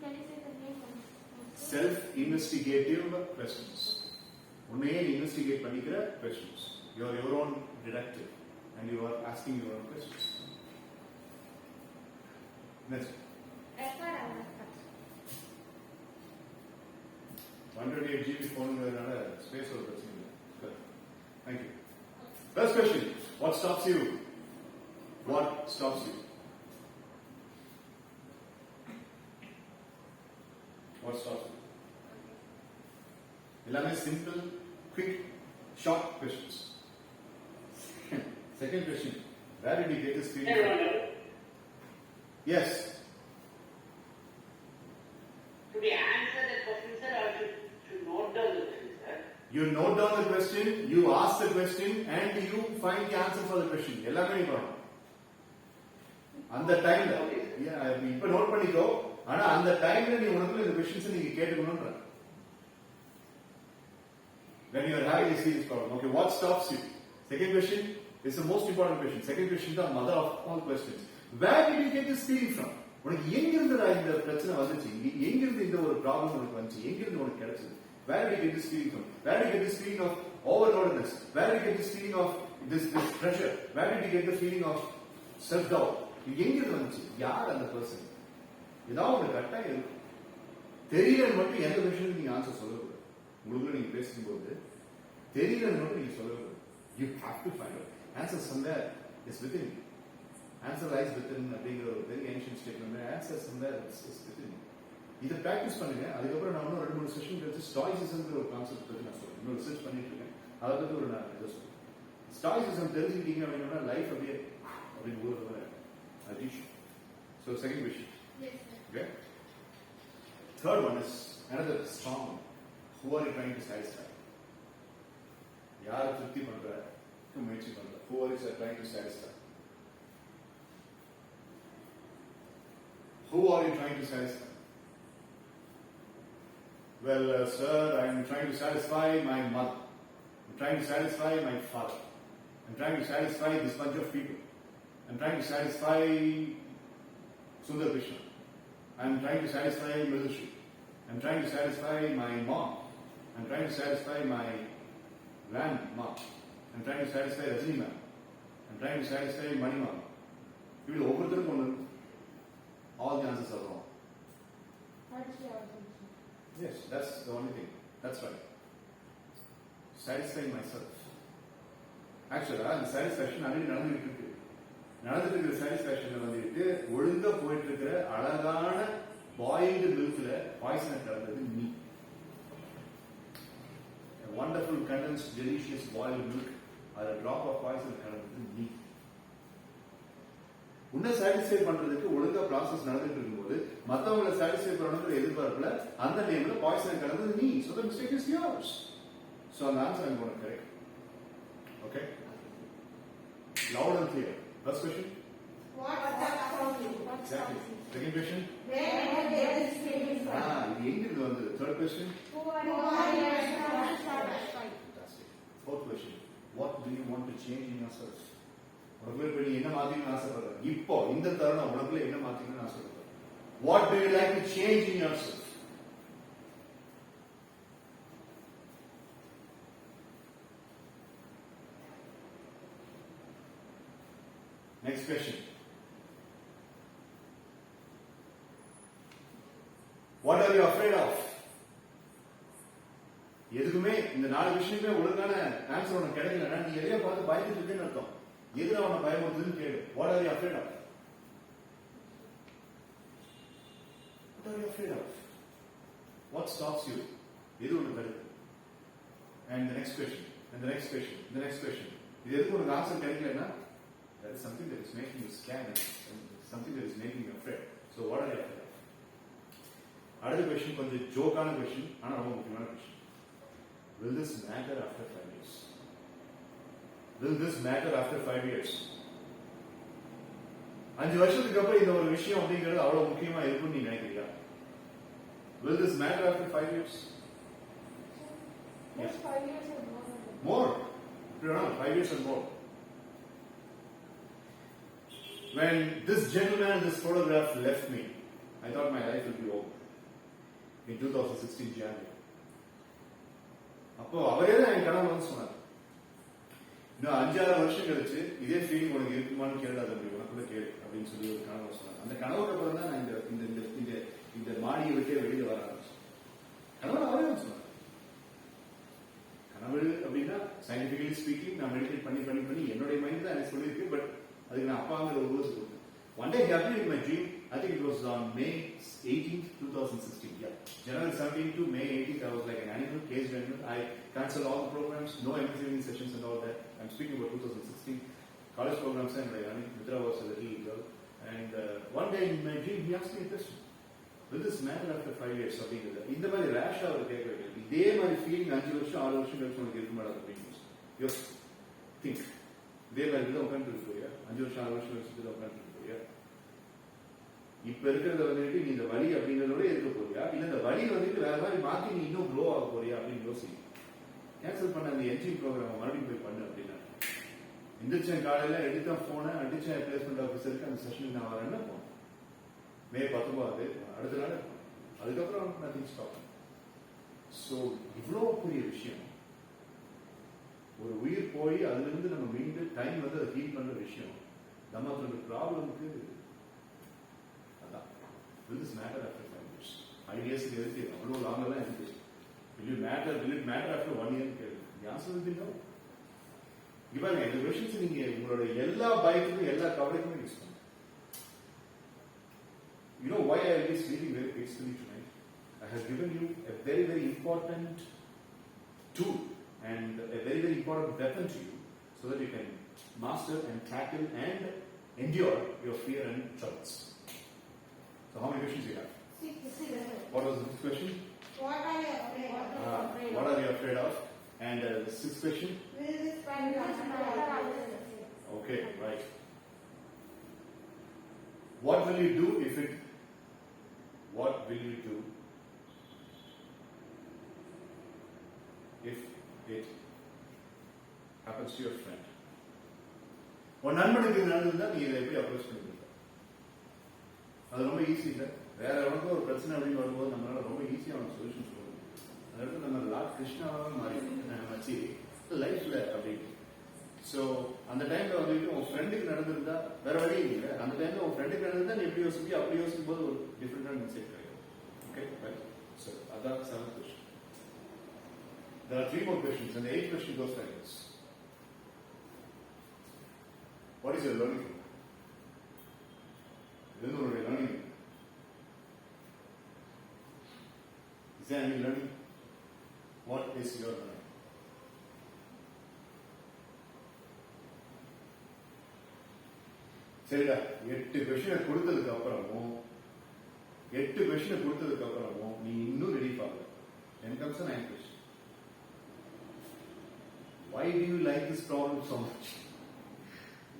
Can you say the name of Self-investigative questions. உன்னையே இன்வெஸ்டிகேட் பண்ணிக்கிற questions. You are your own detective and you are asking your own questions. Next. Record our thoughts. 128 GB phone space or பிரச்சனை. Good. Thank you. First question. What stops you? What stops you? What stops you? எல்லாமே simple, quick, short questions. Second question. Where did you get this feeling from? Yes. Should we answer the question, sir, or should note down the question, sir? You note down the question, you ask the question, and you find the answer for the question. எல்லாமே நீ பண்ணணும். அந்த டைம்ல இப்ப note பண்ணிக்கோ. ஆனா அந்த டைம்ல நீ உனக்குள்ள இந்த questions நீங்க கேட்டுக்கணும்ன்ற. When you are having a serious problem. Okay, what stops you? Second question is the most important question. Second question is the mother of all questions. Where did you get this feeling from? உனக்கு எங்கிருந்து இந்த பிரச்சனை வந்துச்சு? எங்கிருந்து இந்த ஒரு problem உனக்கு வந்துச்சு? எங்கிருந்து உனக்கு கிடைச்சது? Where did you get this feeling from? Where did you get this feeling of overloadedness? Where did you get this feeling of this pressure? Where did you get the feeling of self-doubt? எங்கிருந்து வந்துச்சு? யார் அந்த person? ஏதாவது ஒரு கட்டாயம் இருக்கும். தெரியலன்னு மட்டும் எந்த விஷயம் நீங்க ஆன்சர் சொல்லக்கூடாது. உங்களுக்கு நீங்க பேசும்போது தெரியலன்னு மட்டும் நீங்க சொல்லக்கூடாது. You have to find out. Answer somewhere is within you. Answer lies within அப்படிங்கிற ஒரு very ancient statement. Answer somewhere is within you. இதை ப்ராக்டிஸ் பண்ணுங்க. அதுக்கப்புறம் நான் இன்னும் 2-3 செஷன் கழிச்சு ஸ்டாய்சிசம்ங்கிற ஒரு கான்செப்ட் பற்றி நான் சொல்றேன். இன்னும் ரிசர்ச் பண்ணிட்டு இருக்கேன். அதை பற்றி ஒரு நான் இதை சொல்றேன். ஸ்டாய்சிசம் தெரிஞ்சுக்கிட்டீங்க அப்படின்னா லைஃப் அப்படியே அப்படின்னு ஊர் addition. So second question. Yes, sir. Okay. Third one is another strong one. Who are you trying to satisfy? யாரை திருப்தி பண்ற முயற்சி பண்ற? Who are you trying to satisfy? Who are you trying to satisfy? Well, sir, I am trying to satisfy my mother. I'm trying to satisfy my father. I'm trying to satisfy this bunch of people. I'm trying to satisfy Sundar Krishna. I'm trying to satisfy Mridushree. I'm trying to satisfy my mom. I'm trying to satisfy my grandma. I'm trying to satisfy Rajini ma'am. I'm trying to satisfy Mani ma'am. You will overthrow one. All the answers are wrong. That's the answer. Yes, that's the only thing. That's right. Satisfying myself. Actually, the satisfaction already நடந்துட்டு இருக்கு. நடந்துட்டு இருக்கிற satisfaction வந்துட்டு ஒழுங்கா போயிட்டு இருக்கிற அழகான boiled மில்க்ல பாய்சனை கலந்தது நீ. A wonderful condensed delicious boiled milk or a drop of poison கலந்தது நீ. உன்னை சாட்டிஸ்ஃபை பண்றதுக்கு ஒழுங்கா ப்ராசஸ் நடந்துட்டு இருக்கும்போது மற்றவங்களை சாட்டிஸ்ஃபை பண்ணணுங்கிற எதிர்பார்ப்புல அந்த நேம்ல பாய்சனை கலந்தது நீ. So the mistake is yours. So the answer I'm going to correct. Okay? Loud and clear. First question? What stops you? Exactly. Second question? Where did this came from? இது எங்கிருந்து வந்தது? Third question? Who are you trying to satisfy? Fantastic. Fourth question? What do you want to change in yourself? உனக்குள்ள நீ என்ன மாத்திக்கணும்னு ஆசைப்படுற? இப்போ இந்த தருணம் உனக்குள்ள என்ன மாத்திக்கணும்னு ஆசைப்படுற? What do you like to change in yourself? Next question. What are you afraid of? எதுக்குமே இந்த 4 விஷயமே ஒழுங்கான ஆன்சர் உனக்கு கிடைக்கலன்னா நீ எதையோ பார்த்து பயந்துட்டு இருக்கேன்னு அர்த்தம். எதுல அவனை பயமுறுத்துதுன்னு கேளு. What are you afraid of? What are you afraid of? What stops you? எது உனக்கு தடுக்குது? And the next question. And the next question. The next question. இது எதுக்கு உனக்கு ஆன்சர் கிடைக்கலன்னா that is something that is making you scared and something that is making you afraid. So what are you afraid of? அடுத்த question கொஞ்சம் ஜோக்கான question ஆனா ரொம்ப முக்கியமான question. Will this matter after 5 years? Will this matter after 5 years? 5 வருஷத்துக்கு அப்புறம் இந்த ஒரு விஷயம் அப்படிங்கிறது அவ்வளவு முக்கியமா இருக்கும்னு நீ நினைக்கிறியா? Will this matter after 5 years? Yes, 5 years or more. More. No, 5 years or more. When this gentleman in this photograph left me, I thought my life would be over. In 2016 January. அப்போ அவரே தான் என் கனவு வந்து சொன்னார். இன்னும் 5-6 வருஷம் கழிச்சு இதே ஃபீலிங் உனக்கு இருக்குமான்னு கேள்வி அப்படி உனக்குள்ள கேளு அப்படின்னு சொல்லி ஒரு கனவு சொன்னார். அந்த கனவுக்கு அப்புறம் தான் நான் இந்த மாடியை விட்டே வெளியில வர ஆரம்பிச்சேன். கனவு அவரே தான் சொன்னார். கனவு அப்படின்னா சயின்டிபிகலி ஸ்பீக்கிங் நான் மெடிடேட் பண்ணி என்னுடைய மைண்ட் தான் எனக்கு சொல்லியிருக்கு. பட் அதுக்கு நான் அப்பாங்கிற ஒரு வேர்ஸ் கொடுத்தேன். One day he appeared in my dream. I think it was on May 18th, 2016. Yeah, January 17th to May 18th, I was like an animal, caged animal. I cancelled all the programs, no MSES sessions and all that. I'm speaking about 2016. College programs and I running. Mitra was a little girl. And one day in my dream, he asked me a question. Will this matter after 5 years? Something like that. இந்த மாதிரி ரேஷா அவர் கேட்கறது. இதே மாதிரி feeling 5 வருஷம் 6 வருஷம் கழிச்சு உனக்கு இருக்க மாட்டாது அப்படின்னு. Yes, think. இதே மாதிரி தான் உட்காந்துட்டு போறியா? 5 வருஷம் 6 வருஷம் கழிச்சு தான் உட்காந்துட்டு போறியா? இப்ப இருக்கிறத வந்துட்டு நீ இந்த வழி அப்படிங்கிறதோட இருக்க போறியா? இல்ல இந்த வழி வந்துட்டு வேற மாதிரி மாத்தி நீ இன்னும் க்ளோ ஆக போறியா அப்படின்னு யோசிக்க. கேன்சல் பண்ண அந்த என்ஜின் ப்ரோக்ராம் மறுபடியும் போய் பண்ணு அப்படின்னா. எந்திரிச்சேன் காலையில எடுத்த போனை அடிச்சேன் பிளேஸ்மெண்ட் ஆஃபீஸருக்கு அந்த செஷனுக்கு நான் வரேன்னா போனேன். May 19 அடுத்த நாள் அதுக்கப்புறம் நத்திங் ஸ்டாப். ஸோ இவ்வளோ பெரிய விஷயம். ஒரு உயிர் போய் அதுல இருந்து நம்ம மீண்டு டைம் வந்து அதை ஹீல் பண்ற விஷயம். நமக்கு ப்ராப்ளமுக்கு அதான். Will this matter after 5 years? 5 years இருக்கு அவ்வளோ லாங்கெல்லாம் இருக்கு. Will it matter after 1 year? The answer will be no. இவன் இந்த கொஸ்டின்ஸ் நீங்க உங்களோட எல்லா பயத்துக்கும் எல்லா கவலைக்குமே யூஸ் பண்ணுங்க. You know why I will be sleeping very peacefully tonight? I have given you a very, very important tool and a very, very important weapon to you so that you can master and tackle and endure your fear and troubles. So how many questions do you have? What was the fifth question? What are you afraid of? What are you afraid of? And the sixth question? Will this matter? Okay, right. What will you do if it? What will you do if it happens to your friend? ஒரு நண்பனுக்கு நடந்ததுன்னா நீ இதை எப்படி approach பண்ணிருக்க? அது ரொம்ப easy இல்லை. வேற எவனுக்கும் ஒரு பிரச்சனை அப்படின்னு வரும்போது நம்மளால ரொம்ப ஈஸியாக அவனுக்கு சொல்யூஷன் சொல்லுவோம். அதாவது நம்ம லார்ட் கிருஷ்ணாவாக மாறி வச்சு லைஃப்ல அப்படின்னு. ஸோ அந்த டைம்ல வந்துட்டு உன் ஃப்ரெண்டுக்கு நடந்திருந்தா வேற வழி இல்லை. அந்த டைம்ல உன் ஃப்ரெண்டுக்கு நடந்திருந்தா நீ எப்படி யோசிப்பி அப்படி யோசிக்கும் போது ஒரு டிஃப்ரெண்டான இன்சைட் கிடைக்கும். Okay, right. ஸோ அதான் seventh question. There are 3 more questions and the 8th question goes like this. What is your learning? Is there learning? Is there any learning? What is your learning? சரிடா, 8 கொஸ்டினை கொடுத்ததுக்கு அப்புறமும் நீ இன்னும் ready ஆகல. Then comes the 9th question. Why do you like this problem so much?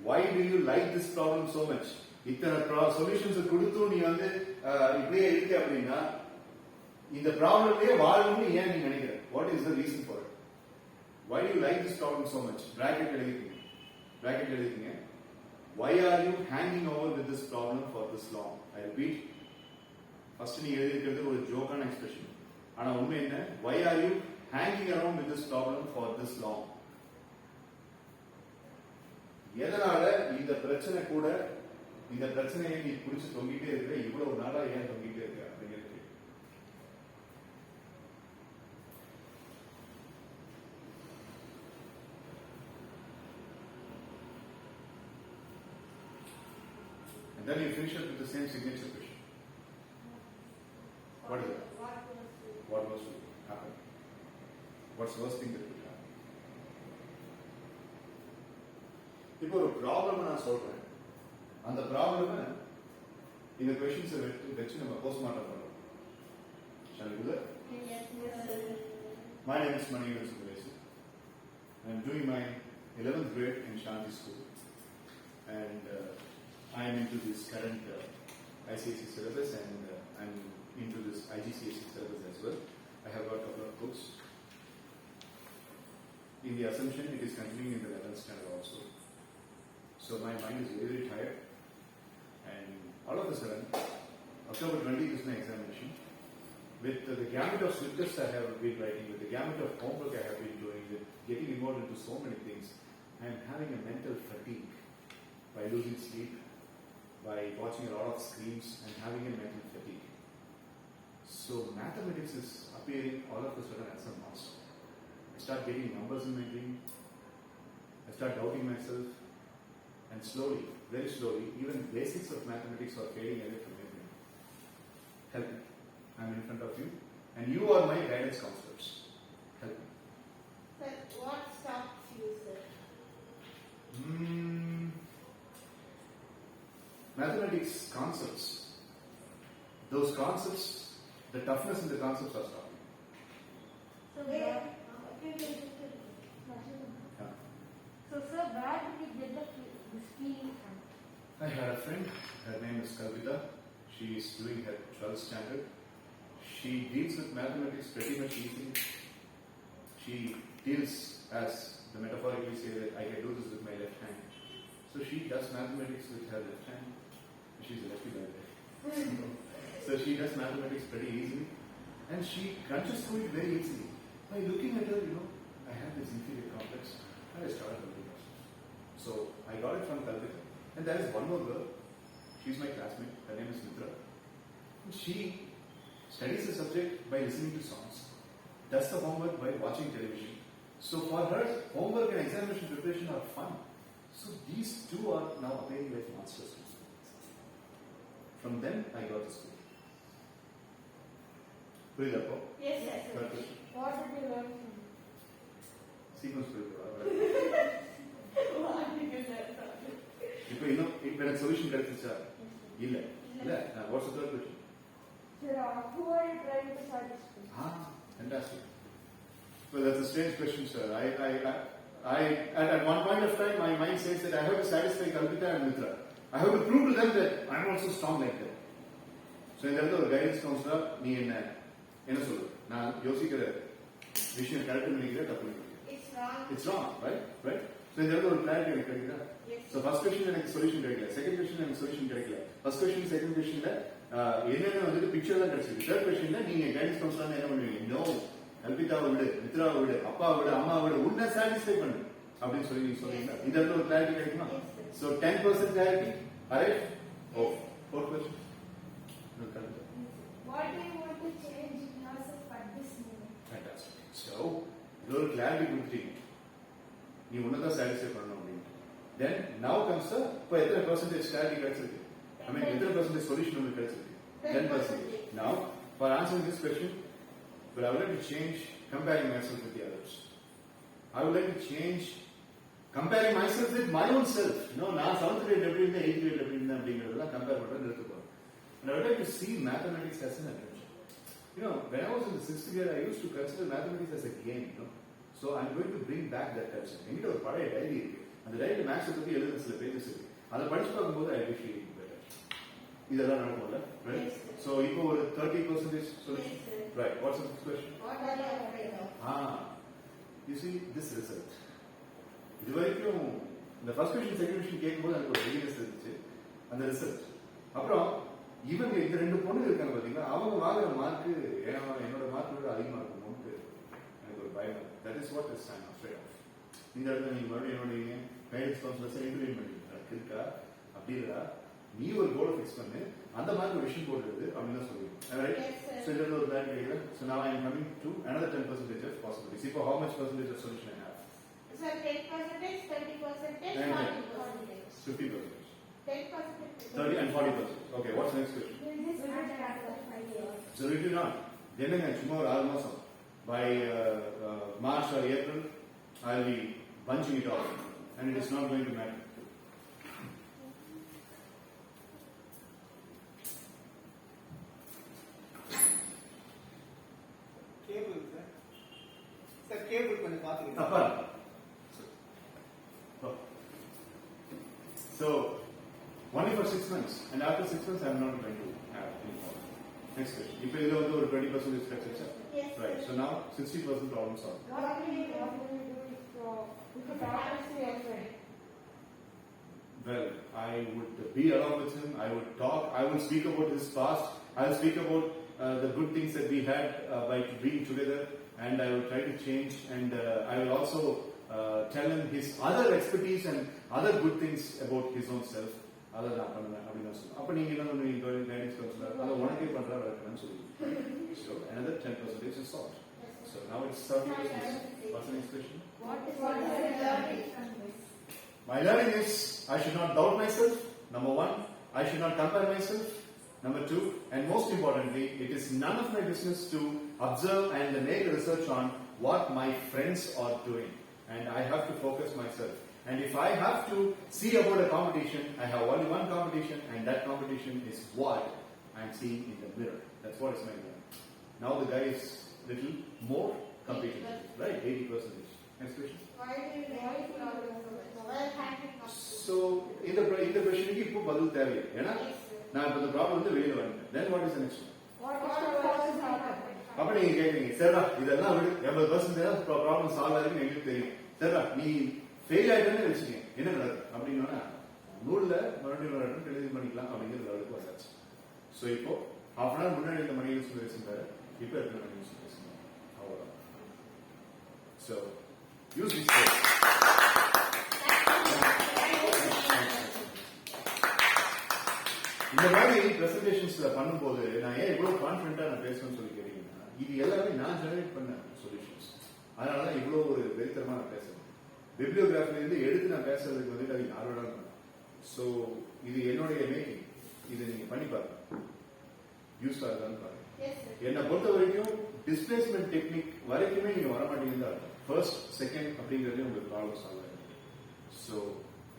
Why do you like this problem so much? இத்தனை solutions கொடுத்தும் நீ வந்து இப்படியே இருக்க அப்படின்னா இந்த ப்ராப்ளம்லயே வாழணும்னு ஏன் நீ நினைக்கிற? What is the reason for it? Why do you like this problem so much? Bracket எழுதிக்கங்க. Why are you hanging over with this problem for this long? I repeat. First நீ எழுதிக்கிறது ஒரு ஜோக்கான எக்ஸ்பிரஷன். ஆனா உண்மை என்ன? Why are you hanging around with this problem for this long? எதனால இந்த பிரச்சனையை நீ புடிச்சு தொங்கிட்டே இருக்க? இவ்வளவு நாளா ஏன் தொங்கிட்டே இருக்க அப்படிங்கிறது. And then you finish up with the same signature question. What is it? What was to happen? What's the worst thing that could happen? இப்போ ஒரு ப்ராப்ளம் நான் சொல்றேன். அந்த ப்ராப்ளம் இந்த கொஸ்டின்ஸை வச்சு நம்ம போஸ்ட்மார்ட்டம் பண்றோம். Shall we do that? Yes. My name is Manivan Subbulesi. I am doing my 11th grade in Shanti School, and I am into this current ICSE syllabus, and I am into this IGCSE syllabus as well. I have got a couple of books. In the assumption, it is continuing in the 11th standard also. So my mind is very, very tired, and all of a sudden, October 20th is my examination. With the gamut of scriptures I have been writing, with the gamut of homework I have been doing, with getting involved into so many things, I am having a mental fatigue by losing sleep, by watching a lot of screens, and having a mental fatigue. So mathematics is appearing all of a sudden as a monster. I start getting numbers in my dream. I start doubting myself. And slowly, very slowly, even basics of mathematics are fading away from my brain. Help me. I am in front of you, and you are my guidance counselors. Help me. Sir, what stops you, sir? Mathematics concepts. Those concepts, the toughness in the concepts are stopping. So Yeah. sir, where did you get this feeling from? I had a friend, her name is Kavita. She is doing her 12th standard. She deals with mathematics pretty much easily. She deals, as the metaphorically say, that I can do this with my left hand. So she does mathematics with her left hand. She's a lefty by the way. So she does mathematics pretty easily. And she crunches through it very easily. By looking at her, I have this inferior complex. And I started learning myself. So I got it from Kavita. And there is one more girl. She's my classmate. Her name is Mitra. She studies the subject by listening to songs, does the homework by watching television, So for her, homework and examination preparation are fun. So these two are now appearing like monsters. From them, I got the school. Put up. Yes, yes. Third question. What did you learn from Sequence put What did you learn from it? இப்போ எனக்கு solution கிடைச்சிச்சா இல்ல இல்ல what's the third question Sir, who are you trying to satisfy? Fantastic. Well, that's a strange question, sir. At one point of time, my mind says that I have to satisfy Kalpita and Mitra. I have to prove to them that I'm also strong like them. So in the guidance counselor, நீ என்ன சொல்லு நான் யோசிக்கிற விஷயம் correct பண்ணிக்கிறேன் தப்பு பண்ணிக்கிறேன் It's wrong, right? So in the other clarity எனக்கு கிடைக்குதா So first question எனக்கு சொல்யூஷன் கிடைக்கல second question எனக்கு சொல்யூஷன் கிடைக்கல first question second questionல என்னென்ன வந்துட்டு பிக்சர் தான் கிடைச்சிருக்கு third questionல நீங்க கைடன்ஸ் கவுன்சிலர் என்ன பண்ணுவீங்க no கல்பிதாவை விடு மித்ராவை விடு அப்பாவை விடு அம்மாவை விடு உன்னை சாட்டிஸ்ஃபை பண்ணு அப்படின்னு சொல்லி நீங்க சொல்றீங்க இந்த இடத்துல ஒரு கிளாரிட்டி கிடைக்குமா so 10% clarity right oh fourth question What do you want to change in yourself at this moment? fantastic so இது ஒரு கிளாரிட்டி கொடுத்தீங்க நீ உன்னதான் சாட்டிஸ்ஃபை பண்ணணும் அப்படின்னு then now comes the இப்போ எத்தனை percentage clarity கிடைச்சிருக்கு I mean எத்தனை percentage solution உங்களுக்கு கிடைச்சிருக்கு 10%. Now for answering this question but I would like to change comparing myself with the others. I would like to change comparing myself with my own self. நான் 7th grade எப்படி இருந்தேன் 8th grade எப்படி இருந்தேன் அப்படிங்கிறதெல்லாம் compare பண்ணுறது நிறுத்துப்போம். And I would like to see mathematics as an adventure. When I was in the 6th grade, I used to consider mathematics as a game. So I'm going to bring back that culture. என்கிட்ட ஒரு பழைய diary இருக்கு. அந்த டைரியில் மேக்ஸை பற்றி எழுதுற சில பேஜஸ் இருக்கு. அதை படிச்சு பார்க்கும்போது I wish it better. இதெல்லாம் நடக்கும்ல, right? So இப்போ ஒரு 30% solution. Right. What's the next question? What are you afraid of? You see this result. இது வரைக்கும் இந்த ஃபர்ஸ்ட் கொஸ்டின் செகண்ட் கொஸ்டின் கேட்கும்போது எனக்கு ஒரு ரெடினஸ் இருந்துச்சு அந்த ரிசல்ட் அப்புறம் இவங்க இந்த ரெண்டு பொண்ணு இருக்காங்க பாத்தீங்கன்னா அவங்க வாங்குற மார்க் என்னோட மார்க் விட அதிகமா இருக்கும்னு எனக்கு ஒரு பயம் that is what is I'm afraid of இந்த இடத்துல நீங்க மறுபடியும் என்னோட கைடன்ஸ் கவுன்சிலர்ஸ் இன்டர்வியூ பண்ணிருக்கா இருக்கா அப்படி இல்லா நீ ஒரு கோலை ஃபிக்ஸ் பண்ணு அந்த மாதிரி ஒரு விஷயம் போடுறது அப்படின்னு தான் சொல்லுவீங்க right so there is that area so now I am coming to another 10% of possibilities see for how much percentage of solution I have So 10%, 30%, 40%. 50%. 10%. 30 and 40%. Okay, what's the next question? Will this matter after 5 years? Absolutely not. Then tomorrow, 6 months. By March or April, I'll be bunching it off. And it is not going to matter. Cable, sir. Sir, cable கொஞ்சம் பாத்துக்கிட்டு. Appa. So, only for 6 months. And after 6 months, I'm not going to have any problem. Next question. If you have over 20% is correct, Yes. right. So now 60% problem solved. What will you do if you talk to your friend? Well, I would be along with him. I would talk. I will speak about his past. I will speak about the good things that we had by being together, and I will try to change. And I will also tell him his other expertise and other good things about his own self. Other than அப்படினா சொல்லுங்க. அப்ப நீங்க என்ன பண்ணுவீங்க guidance councillor அத உனக்கே பண்றாரு இருக்கணும்னு சொல்லுவீங்க. So another 10% is solved. So now it's 30%. What's the next question? What is the learning from this? My learning is I should not doubt myself. Number 1, I should not compare myself. Number 2, and most importantly, it is none of my business to observe and make research on what my friends are doing. And I have to focus myself. And if I have to see about a competition, I have only one competition, and that competition is what I am seeing in the mirror. That's what is my learning. Now the guy is little more competitive, right? 80%. Next question. Why do you like mobile hacking? So in the question இப்போ பதில் தேவையில்லை ஏன்னா நான் இப்போ இந்த problem வந்து வெளியில வந்துட்டேன் then what is the next one What is happening? அப்ப நீங்க கேக்குறீங்க சரிடா இதெல்லாம் விடு 80% ப்ராப்ளம் சால்வ் ஆகுதுன்னு எங்களுக்கு தெரியும் சரிடா நீ ஃபெயில் ஆயிட்டேன்னு வச்சுக்கேன் என்ன நடக்கும் அப்படின்னா நூல்ல மறுபடியும் ஒரு அட்டம் டெலிவரி பண்ணிக்கலாம் அப்படிங்கிற லெவலுக்கு வந்தாச்சு ஸோ இப்போ ஹாஃப் அன் அவர் முன்னாடி இந்த மணி யூஸ் பேசுறாரு இப்போ இருக்கிற மணி யூஸ் பேசுங்க அவ்வளோதான் ஸோ யூஸ் திஸ் இந்த மாதிரி பிரசன்டேஷன்ஸ்ல பண்ணும்போது நான் ஏன் இவ்வளவு கான்பிடண்டா நான் பேசணும்னு சொல்லி கேட்டீங்கன்னா இது எல்லாமே நான் ஜெனரேட் பண்ண சொல்யூஷன்ஸ் அதனாலதான் இவ்வளவு ஒரு தெரியுமா நான் பேசுறேன். பிப்ளியோகிராஃபில இருந்து எடுத்து நான் பேசுறதுக்கு வந்துட்டு அது யாரோட. ஸோ இது என்னுடைய மேக்கிங். இதை நீங்க பண்ணி பாருங்க, யூஸ் ஆகுதான்னு பாருங்க. என்னை பொறுத்த வரைக்கும் டிஸ்பிளேஸ்மெண்ட் டெக்னிக் வரைக்குமே நீங்க வர மாட்டீங்கன்னு தான் அர்த்தம். ஃபர்ஸ்ட் செகண்ட் அப்படிங்கிறது உங்களுக்கு ப்ராப்ளம் சால்வ் ஆகும். ஸோ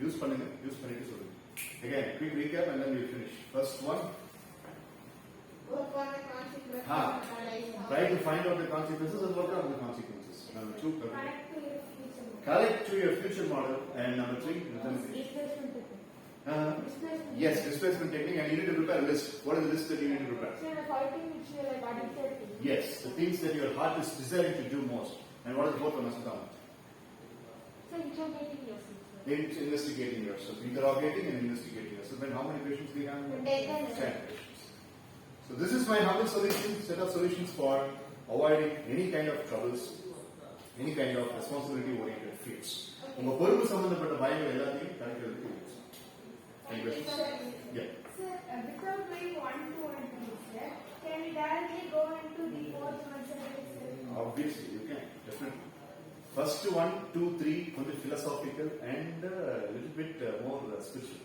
யூஸ் பண்ணுங்க, யூஸ் பண்ணிட்டு சொல்லுங்க. Again, quick recap and then we'll finish. First one, Work on the consequences. try to find out the consequences and work on the consequences. Number 2, Connect to your future. correct to your future model. And number 3, Displacement technique. Displacement. yes, displacement technique, and you need to prepare a list. What is the list that you need to prepare? So the fighting which you like addicted to. Yes, the things that your heart is desiring to do most. And what is the fourth one, Asudam? So interrogating yourself. Investigating yourself, interrogating and investigating yourself. And how many patients do you have? 10 patients. So this is my humble solution, set of solutions for avoiding any kind of troubles, any kind of responsibility-oriented fields. உங்க பொறுப்பு சம்பந்தப்பட்ட பயங்கள் எல்லாத்தையும் கணக்கில் use. Thank you. Yeah. Sir, without doing 1, 2 and 3, sir, can we directly go into the fourth one, sir? Obviously, you can definitely. First 1, 2, 3 on the philosophical and a little bit more spiritual.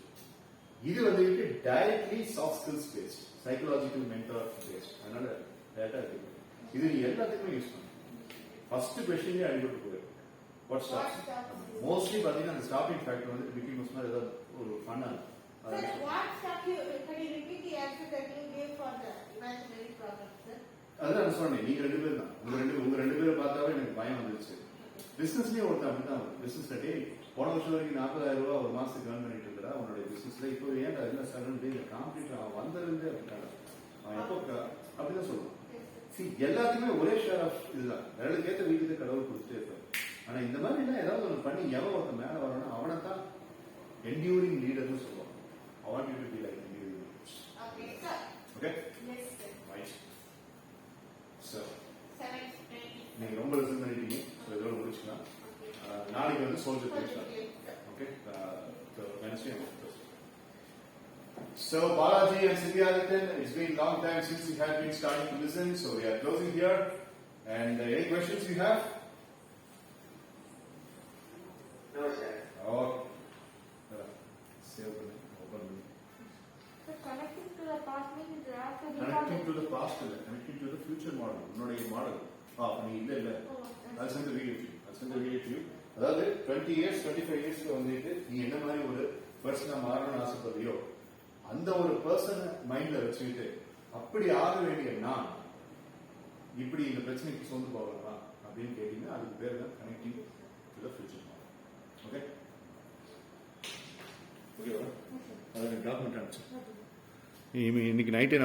இது வந்துட்டு directly soft skills based, psychological mentor based. அதனால data இருக்கு. இது நீ எல்லாத்துக்குமே use பண்ணு. First கொஸ்டினே அடிபட்டு போயிடும். What stops? மோஸ்ட்லி பார்த்தீங்கன்னா அந்த ஸ்டாப்பிங் ஃபேக்டர் வந்து பிகினிங் மாதிரி ஏதாவது ஒரு ஃபன்னா. Sir, what stuff you, can you repeat the answer that you gave for the imaginary problem, sir? அதான் நான் சொன்னேன், நீங்க 2 பேர் தான். உங்க ரெண்டு பேரும் பார்த்தாவே எனக்கு பயம் வந்துருச்சு. பிசினஸ்லயே ஒருத்தன் அப்படிதான். பிசினஸ்ல டே போன வருஷம் வரைக்கும் 40,000 ரூபாய் ஒரு மாசத்துக்கு ஏர்ன் பண்ணிட்டு இருக்கா உன்னுடைய பிசினஸ்ல. இப்போ ஏன்டா என்ன சடன் டே காம்படிட்டர் அவன் வந்திருந்து அப்படின்ட்டாங்க. அவன் எப்போ அப்படிதான் சொல்லுவான். எல்லாத்துக்குமே ஒரே ஷேர் ஆஃப் இதுதான். வேலைக்கு ஏற்ற வீட்டுக்கு கடவுள் கொடுத்துட்டே இருப்பாரு. ஆனா இந்த மாதிரி எல்லாம் ஏதாவது ஒன்று பண்ணி எவன் ஒருத்தன் மேல வரணும் அவனை தான் என்டியூரிங் லீடர்னு சொல்லுவாங்க. I want you to be like enduring leaders. Okay, sir. Okay? Yes, sir. Right. So, 7:20. நீங்க ரொம்ப லிசன் பண்ணிட்டீங்க. ஸோ இதோட முடிச்சுக்கலாம். நாளைக்கு வந்து சோல்ஜர் பேசலாம். Okay, Wednesday. So Balaji and Siddhyadityan, it's been a long time since we have been starting to listen, so we are closing here. And any questions you have? No, sir. Okay. Save the open. So connecting to the past means you have to Connecting to the past, connecting to the future model. Not a model. நீ இல்ல. I'll send the video to you. அதாவது 20 years, 25 years வந்துட்டு நீ என்ன மாதிரி ஒரு பர்சனா மாறணும்னு ஆசைப்படுறியோ அந்த ஒரு பர்சன் மைண்ட்ல வச்சுக்கிட்டு அப்படி ஆக வேண்டிய நான் இப்படி இந்த பிரச்சனைக்கு சொந்து போகலாம் அப்படின்னு கேட்டீங்கன்னா அதுக்கு பேர் தான் connecting to the future model. Okay ஓகேவா? அதை டாக்குமெண்ட் அனுப்பிச்சு இன்னைக்கு நைட்டே